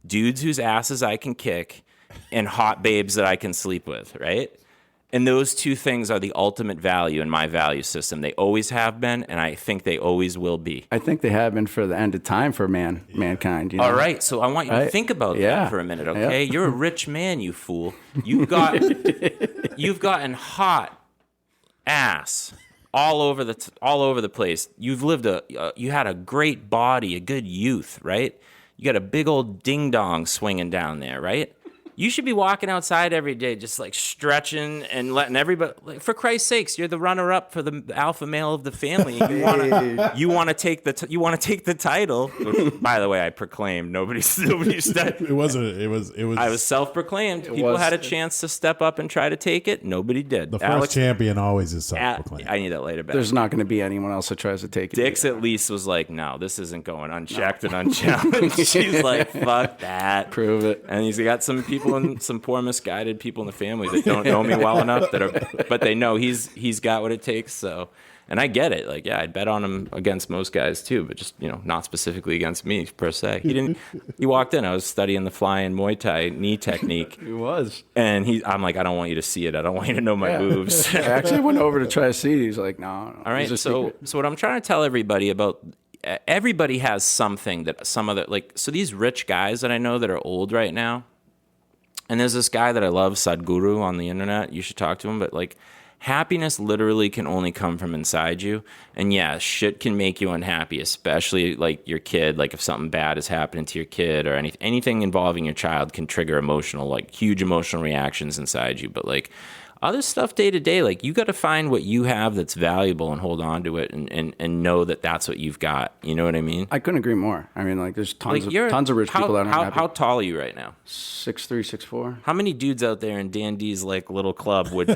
dudes whose asses I can kick, and hot babes that I can sleep with, right? And those two things are the ultimate value in my value system. They always have been, and I think they always will be. I think they have been for the end of time for mankind. You know? All right, so I want you to think about that for a minute, okay? You're a rich man, you fool. You've gotten hot ass all over the place. You've lived you had a great body, a good youth, right? You got a big old ding dong swinging down there, right? You should be walking outside every day, just like stretching and letting everybody. Like, for Christ's sakes, you're the runner-up for the alpha male of the family. And you want to take the title. Which, by the way, I proclaimed. Nobody said. It wasn't. It was. I was self-proclaimed. People had a chance to step up and try to take it. Nobody did. The first champion always is self-proclaimed. I need that later. Back. There's not going to be anyone else that tries to take it. Dix at least was like, no, this isn't going unchecked and unchallenged. She's like, fuck that. Prove it. And he's got some people and some poor misguided people in the family that don't know me well enough but they know he's got what it takes. So, and I get it. Like, yeah, I'd bet on him against most guys too, but just, not specifically against me per se. He walked in, I was studying the flying Muay Thai knee technique. He was. And I'm like, I don't want you to see it. I don't want you to know my moves. I actually went over to try to see it. He's like, no. All right. So what I'm trying to tell everybody about, everybody has something that some other, like, so these rich guys that I know that are old right now, and there's this guy that I love, Sadhguru, on the internet. You should talk to him. But, like, happiness literally can only come from inside you. And, yeah, shit can make you unhappy, especially, like, your kid. Like, if something bad is happening to your kid or anything involving your child can trigger huge emotional reactions inside you. But, like, other stuff day to day, like, you got to find what you have that's valuable and hold on to it and know that that's what you've got. You know what I mean? I couldn't agree more. I mean, like, there's tons of rich people that aren't happy. How tall are you right now? 6'3", 6'4". How many dudes out there in Dan D's like little club would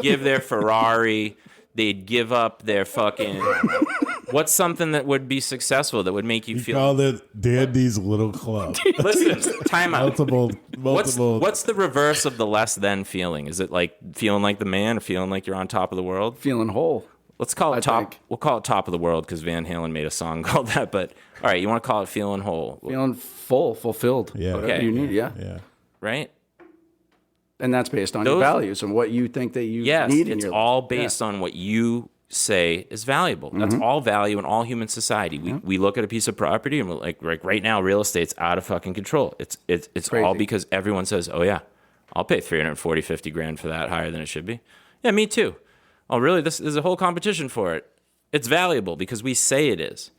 give their Ferrari? They'd give up their fucking. What's something that would be successful that would make you feel? Called it Dandy's Little Club. Listen, time out. multiple. What's the reverse of the less than feeling? Is it like feeling like the man or feeling like you're on top of the world? Feeling whole. Let's call it We'll call it top of the world because Van Halen made a song called that. But all right, you want to call it feeling whole? Feeling fulfilled. Yeah. Whatever you need. Yeah. Right. And that's based on your values and what you think that you need in your life. It's all based on what you say is valuable. That's all value in all human society. We look at a piece of property and we're like right now, real estate's out of fucking control. It's all because everyone says, oh yeah, I'll pay 340, 50 grand for that, higher than it should be. Yeah, me too. Oh really? There's a whole competition for it. It's valuable because we say it is.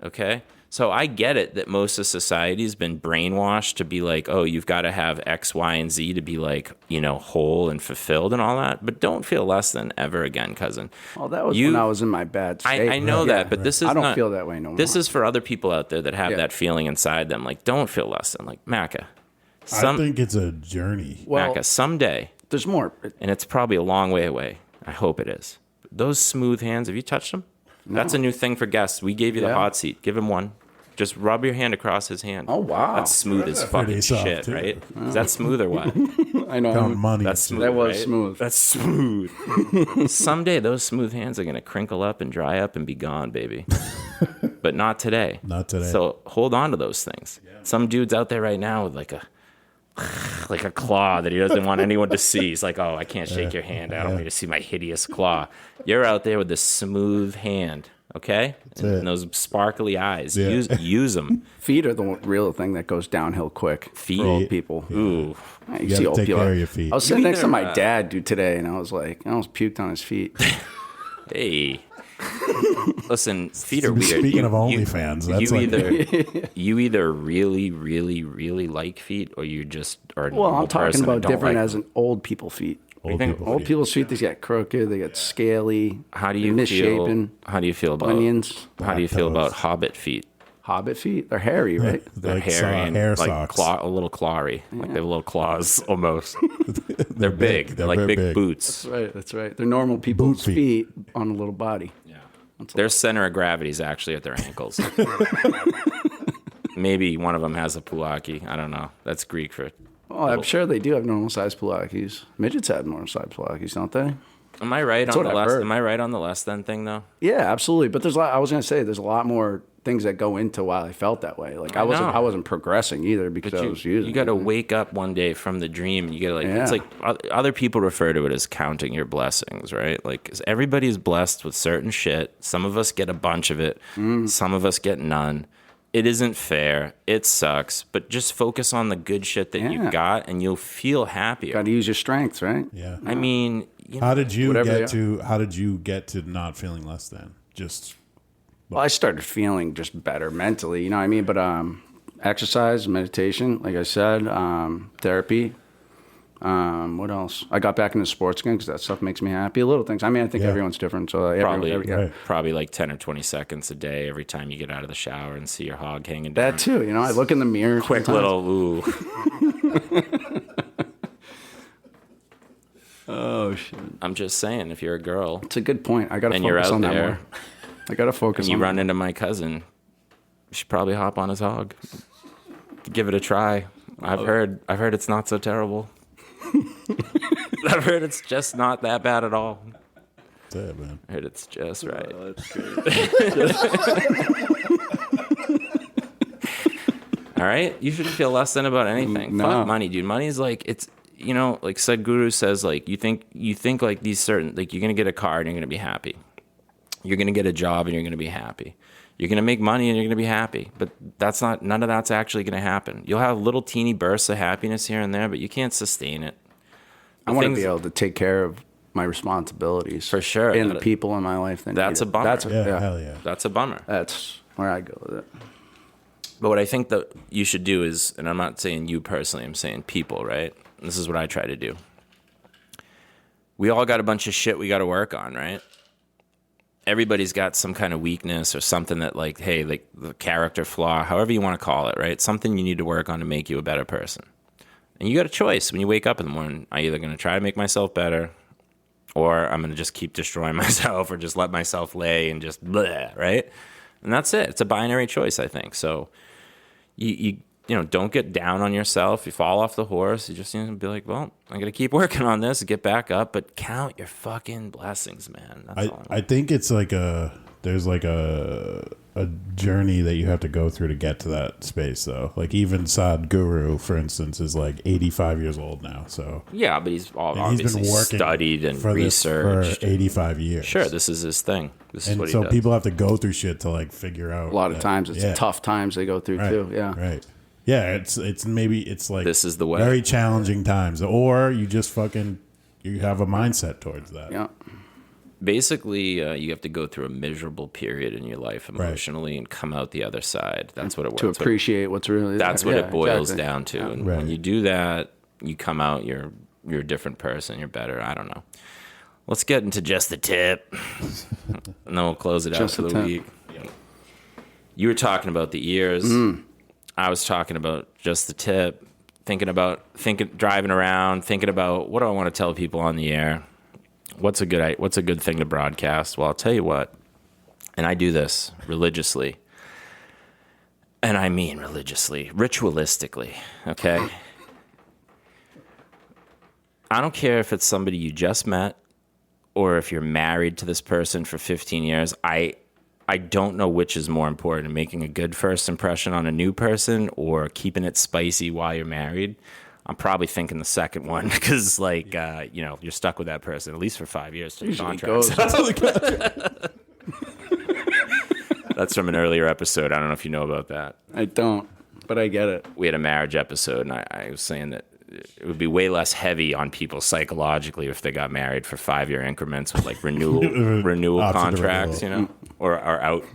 Okay? So I get it that most of society has been brainwashed to be like, oh, you've got to have X, Y, and Z to be like, whole and fulfilled and all that. But don't feel less than ever again, cousin. Well, that was when I was in my bad state. I know that, but this is I don't feel that way no more. This is for other people out there that have that feeling inside them. Like, don't feel less than. Like, Macca. I think it's a journey. Well, Macca, someday. There's more. And it's probably a long way away. I hope it is. Those smooth hands, have you touched them? No. That's a new thing for guests. We gave you the hot seat. Give him one. Just rub your hand across his hand. Oh, wow. That's smooth as fucking shit, right? Is that smooth or what? I know. Found money. That's smooth, That was right? smooth. That's smooth. Someday those smooth hands are going to crinkle up and dry up and be gone, baby. But not today. Not today. So hold on to those things. Yeah. Some dude's out there right now with like a claw that he doesn't want anyone to see. He's like, oh, I can't shake your hand. I don't want you to see my hideous claw. You're out there with this smooth hand. Okay, and those sparkly eyes. Yeah. Use them. Feet are the real thing that goes downhill quick. Feet? For old people. Ooh, You gotta see old take people. care of your feet. I was sitting next to my dad, dude, today, and I was like, I almost puked on his feet. hey. Listen, feet are weird. Speaking of OnlyFans, you either really, really, really like feet, or you just are. Well, I'm talking about different like as an old people feet. Old People's feet, they get crooked, they get scaly. How do you misshapen. How do you feel about onions? How do you feel about hobbit feet? Hobbit feet. They're hairy, right? They're Like hairy and hair like socks. a little clawy. Like they have little claws almost. They're big. They're like very big boots. That's right. That's right. They're normal people's Boot feet on a little body. Yeah. Their center of gravity is actually at their ankles. Maybe one of them has a pulaki. I don't know. That's Greek for. Oh, I'm sure they do have normal sized Pilates. Midgets have normal sized Pilates, don't they? Am I right on what the I've less? heard. Am I right on the less than thing though? Yeah, absolutely. But there's a lot. I was gonna say there's a lot more things that go into why I felt that way. Like I know. wasn't progressing either because I was using. You got to it. wake up one day from the dream. You got to like. Yeah. It's like other people refer to it as counting your blessings, right? Like 'cause everybody's blessed with certain shit. Some of us get a bunch of it. Some of us get none. It isn't fair. It sucks. But just focus on the good shit that Yeah. you've got, and you'll feel happier. Got to use your strengths, right? Yeah. I mean, you know, How did you Whatever they get to? How did you get to not feeling less than? Just Well, I started feeling just better mentally. You know what I mean? But exercise, meditation, like I said, therapy. What else? I got back into sports again because that stuff makes me happy. Little things. I mean, I think Yeah. everyone's different. So Right. probably like 10 or 20 seconds a day every time you get out of the shower and see your hog hanging down. that too. You know, I look in the mirror. Quick sometimes. little ooh. Oh shit! I'm just saying, if you're a girl It's a good point. I got to and you're focus out on that there more. I got to focus and you on run that. into my cousin, you should probably hop on his hog. Give it a try. I've heard it's not so terrible. I've heard it's just not that bad at all. that's it, man. I heard it's just right. All right, you shouldn't feel less than about anything. No. Fuck money, dude. Money is like it's like Sadhguru says, like you think like these certain like you're gonna get a car and you're gonna be happy. You're gonna get a job and you're gonna be happy. You're gonna make money and you're gonna be happy. But none of that's actually gonna happen. You'll have little teeny bursts of happiness here and there, but you can't sustain it. I want to things- be able to take care of my responsibilities For sure. and the people in my life. That That's need a it. bummer. That's Yeah, hell yeah. That's a bummer. That's where I go with it. But what I think that you should do is, and I'm not saying you personally, I'm saying people, right? This is what I try to do. We all got a bunch of shit we got to work on, right? Everybody's got some kind of weakness or something that like, hey, like the character flaw, however you want to call it, right? Something you need to work on to make you a better person. And you got a choice when you wake up in the morning. I'm either going to try to make myself better or I'm going to just keep destroying myself or just let myself lay and just bleh, right? And that's it. It's a binary choice, I think. So you don't get down on yourself. You fall off the horse. You just be like, well, I'm going to keep working on this, get back up, but count your fucking blessings, man. That's all. I think it's like there's like a journey that you have to go through to get to that space though. Like even Sadhguru, for instance, is like 85 years old now. So Yeah, but he's and obviously he's been working studied and for this researched. for 85 years. Sure, this is his thing. This is And what he so does. people have to go through shit to like figure out. A lot of times it's yeah, tough times they go through right, too. Yeah. Right. Yeah, it's like This is the way. very challenging times, or you just fucking you have a mindset towards that. Yeah. Basically, you have to go through a miserable period in your life emotionally and come out the other side. That's what it To works. appreciate what's really That's there. what Yeah, it boils exactly. down to. Yeah. And Right. when you do that, you come out, you're a different person. You're better. I don't know. Let's get into just the tip, and then we'll close it out Just for the the tip. week. You were talking about the ears. I was talking about just the tip. Driving around, thinking about what do I want to tell people on the air. What's a good thing to broadcast? Well, I'll tell you what. And I do this religiously. And I mean religiously, ritualistically, okay? I don't care if it's somebody you just met or if you're married to this person for 15 years. I don't know which is more important, making a good first impression on a new person or keeping it spicy while you're married. I'm probably thinking the second one because, like, you're stuck with that person at least for 5 years to the Usually contract. goes. That's from an earlier episode. I don't know if you know about that. I don't, but I get it. We had a marriage episode, and I was saying that it would be way less heavy on people psychologically if they got married for 5-year increments with like renewal Option to contracts, renewal. or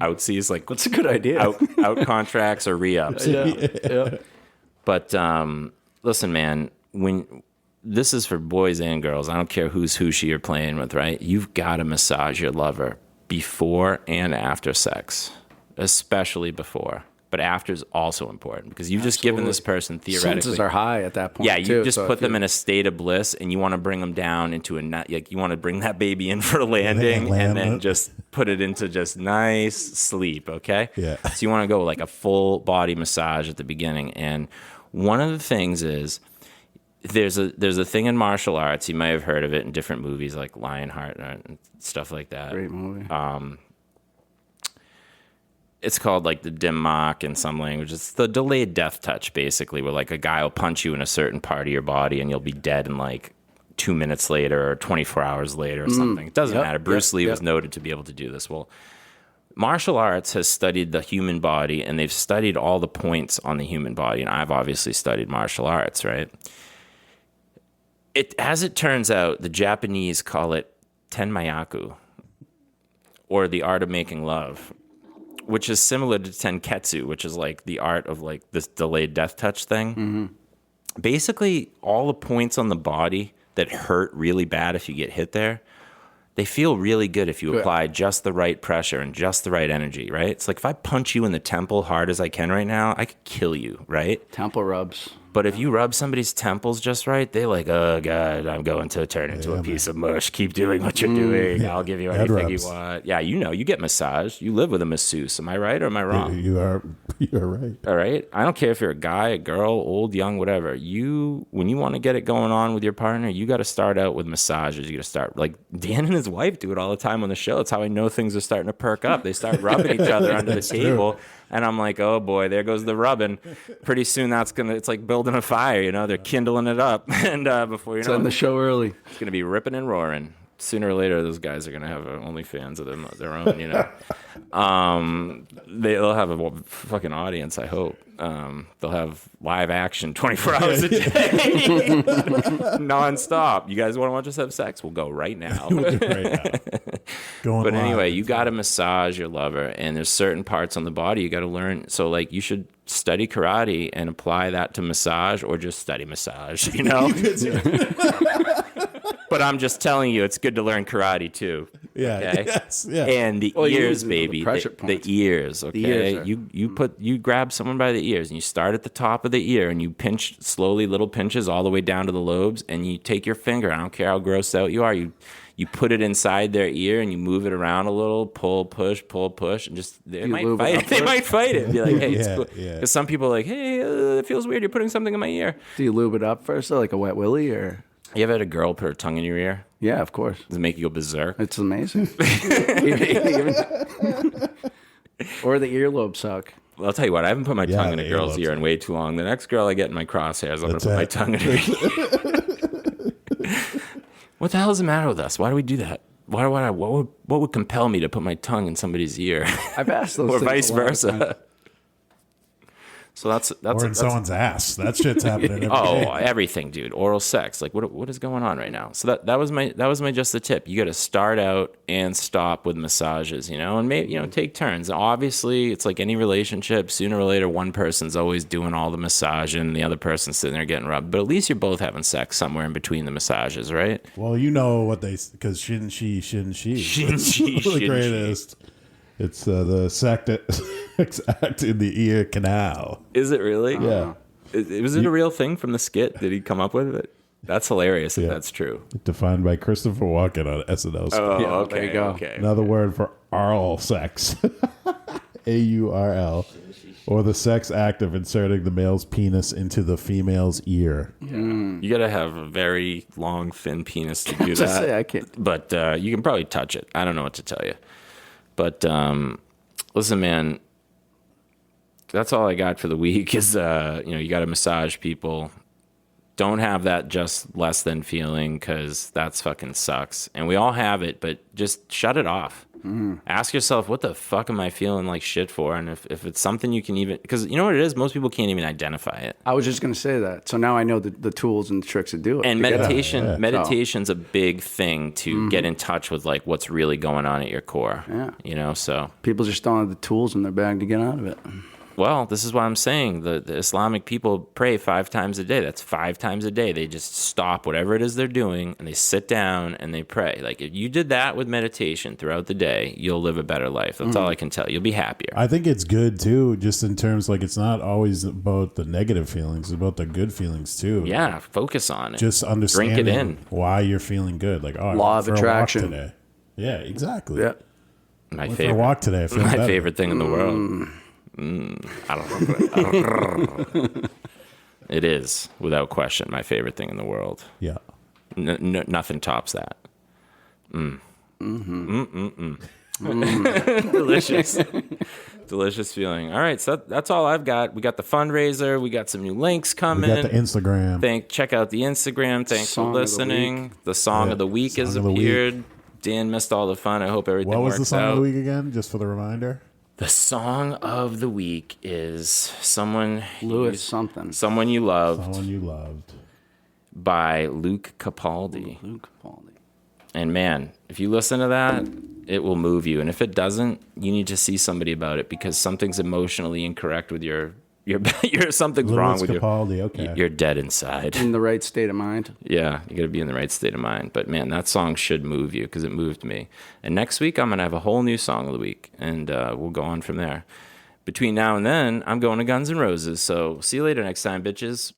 outsies, like That's a good idea. out contracts or re-ups. Yeah. But listen, man, when this is for boys and girls, I don't care who you're playing with, right? You've got to massage your lover before and after sex, especially before. but after is also important because you've just given this person theoretically. Senses are high at that point. Yeah, you too, just so put if them you- in a state of bliss, and you want to bring them down into like you want to bring that baby in for a landing, and then just put it into just nice sleep. Okay. Yeah. So you want to go like a full body massage at the beginning, and one of the things is there's a thing in martial arts. You may have heard of it in different movies like Lionheart and stuff like that. Great movie. It's called like the dim mak in some languages. It's the delayed death touch, basically, where like a guy will punch you in a certain part of your body and you'll be dead in like 2 minutes later or 24 hours later or something. It doesn't Yep, matter. Bruce Lee yep. was noted to be able to do this. Well, martial arts has studied the human body and they've studied all the points on the human body. And I've obviously studied martial arts, right? As it turns out, the Japanese call it tenmayaku, or the art of making love, which is similar to tenketsu, which is like the art of like this delayed death touch thing. Mm-hmm. Basically, all the points on the body that hurt really bad if you get hit there, they feel really good if you apply just the right pressure and just the right energy, right? It's like if I punch you in the temple hard as I can right now, I could kill you, right? Temple rubs. But if you rub somebody's temples just right, they're like, oh, God, I'm going to turn into a piece of mush. Keep doing what you're doing. I'll give you Head anything you rubs. want. Yeah, you get massaged. You live with a masseuse. Am I right or am I wrong? You are right. All right? I don't care if you're a guy, a girl, old, young, whatever. When you want to get it going on with your partner, you got to start out with massages. You got to start, like Dan and his wife do it all the time on the show. It's how I know things are starting to perk up. They start rubbing each other under the table. And I'm like, oh boy, there goes the rubbing. Pretty soon it's like building a fire, they're kindling it up. And before you know End it, the show early. it's going to be ripping and roaring. Sooner or later, those guys are going to have OnlyFans of their own, They'll have a fucking audience, I hope. They'll have live action 24 hours a day, nonstop. You guys want to watch us have sex? We'll go right now. Right now. Going But live. anyway, you got to massage your lover, and there's certain parts on the body you got to learn. So, like, you should study karate and apply that to massage, or just study massage, But I'm just telling you, it's good to learn karate too. Yeah. Okay? Yes. Yeah. And the you ears, use the baby, pressure the points. ears. Okay, ears are- you grab someone by the ears, and you start at the top of the ear, and you pinch slowly, little pinches all the way down to the lobes, and you take your finger. I don't care how grossed out you are. You put it inside their ear, and you move it around a little, pull, push, and just they might lube it fight up it. They might fight it. Be like, hey, it's Yeah, cool. yeah. Because some people are like, hey, it feels weird. You're putting something in my ear. Do you lube it up first, though, like a wet willy, or? You ever had a girl put her tongue in your ear? Yeah, of course. Does it make you go berserk? It's amazing. Or the earlobe suck. Well, I'll tell you what, I haven't put my tongue in a the girl's earlobes ear in way too long. The next girl I get in my crosshairs, I'm going That's to put my it. tongue in her ear. What the hell is the matter with us? Why do we do that? What would compel me to put my tongue in somebody's ear? I've asked those Or things vice a lot of times. versa. So that's or in someone's ass. That shit's happening every day. everything, dude. Oral sex. Like what is going on right now? So that was my just the tip. You got to start out and stop with massages, and maybe take turns. Obviously, it's like any relationship. Sooner or later, one person's always doing all the massaging, and the other person's sitting there getting rubbed. But at least you're both having sex somewhere in between the massages, right? Well, you know what because shouldn't she? Shouldn't she, the shouldn't she? greatest. It's the sex act in the ear canal. Is it really? Yeah. Was it a real thing from the skit? Did he come up with it? That's hilarious if Yeah. that's true. Defined by Christopher Walken on SNL. Oh, Yeah, okay. there you go. Okay. Another word for oral sex. AURL. Or the sex act of inserting the male's penis into the female's ear. You got to have a very long, thin penis to do Just that. say I can't. But you can probably touch it. I don't know what to tell you. But listen, man, that's all I got for the week is, you got to massage people. Don't have that just less than feeling because that's fucking sucks. And we all have it, but just shut it off. Ask yourself, what the fuck am I feeling like shit for? And if it's something you can even, because you know what it is? Most people can't even identify it. I was just going to say that. So now I know the tools and the tricks to do it. And to get out. meditation's a big thing to get in touch with like what's really going on at your core. Yeah. So People just don't have the tools in their bag to get out of it. Well, this is what I'm saying. The Islamic people pray 5 times a day. That's 5 times a day. They just stop whatever it is they're doing and they sit down and they pray. Like if you did that with meditation throughout the day, you'll live a better life. That's all I can tell you. You'll be happier. I think it's good too, just in terms like it's not always about the negative feelings, it's about the good feelings too. Yeah, focus on it. Just understanding Drink it in. why you're feeling good. Like, oh, I Law went of for a walk attraction. today. Yeah, exactly. Yeah. My Went for a walk today. I feel My better. favorite thing in the world. I don't. It is, without question, my favorite thing in the world. Yeah. Nothing tops that. Delicious. Delicious feeling. All right, so that's all I've got. We got the fundraiser. We got some new links We coming. got the Instagram. Check out the Instagram. Thanks Song for of the listening. The song Yeah, of the week has song of the week. appeared. Dan missed all the fun. I hope everything What was works the song out. of the week again? Just for the reminder. The song of the week is someone Something. Someone You Love Someone you loved. by Luke Capaldi. Luke Capaldi. And man, if you listen to that, it will move you. And if it doesn't, you need to see somebody about it because something's emotionally incorrect with your something's wrong Louis with Capaldi, okay. you're dead inside. In the right state of mind. Yeah, you got to be in the right state of mind. But man, that song should move you because it moved me. And next week, I'm going to have a whole new song of the week, and we'll go on from there. Between now and then, I'm going to Guns N' Roses. So see you later next time, bitches.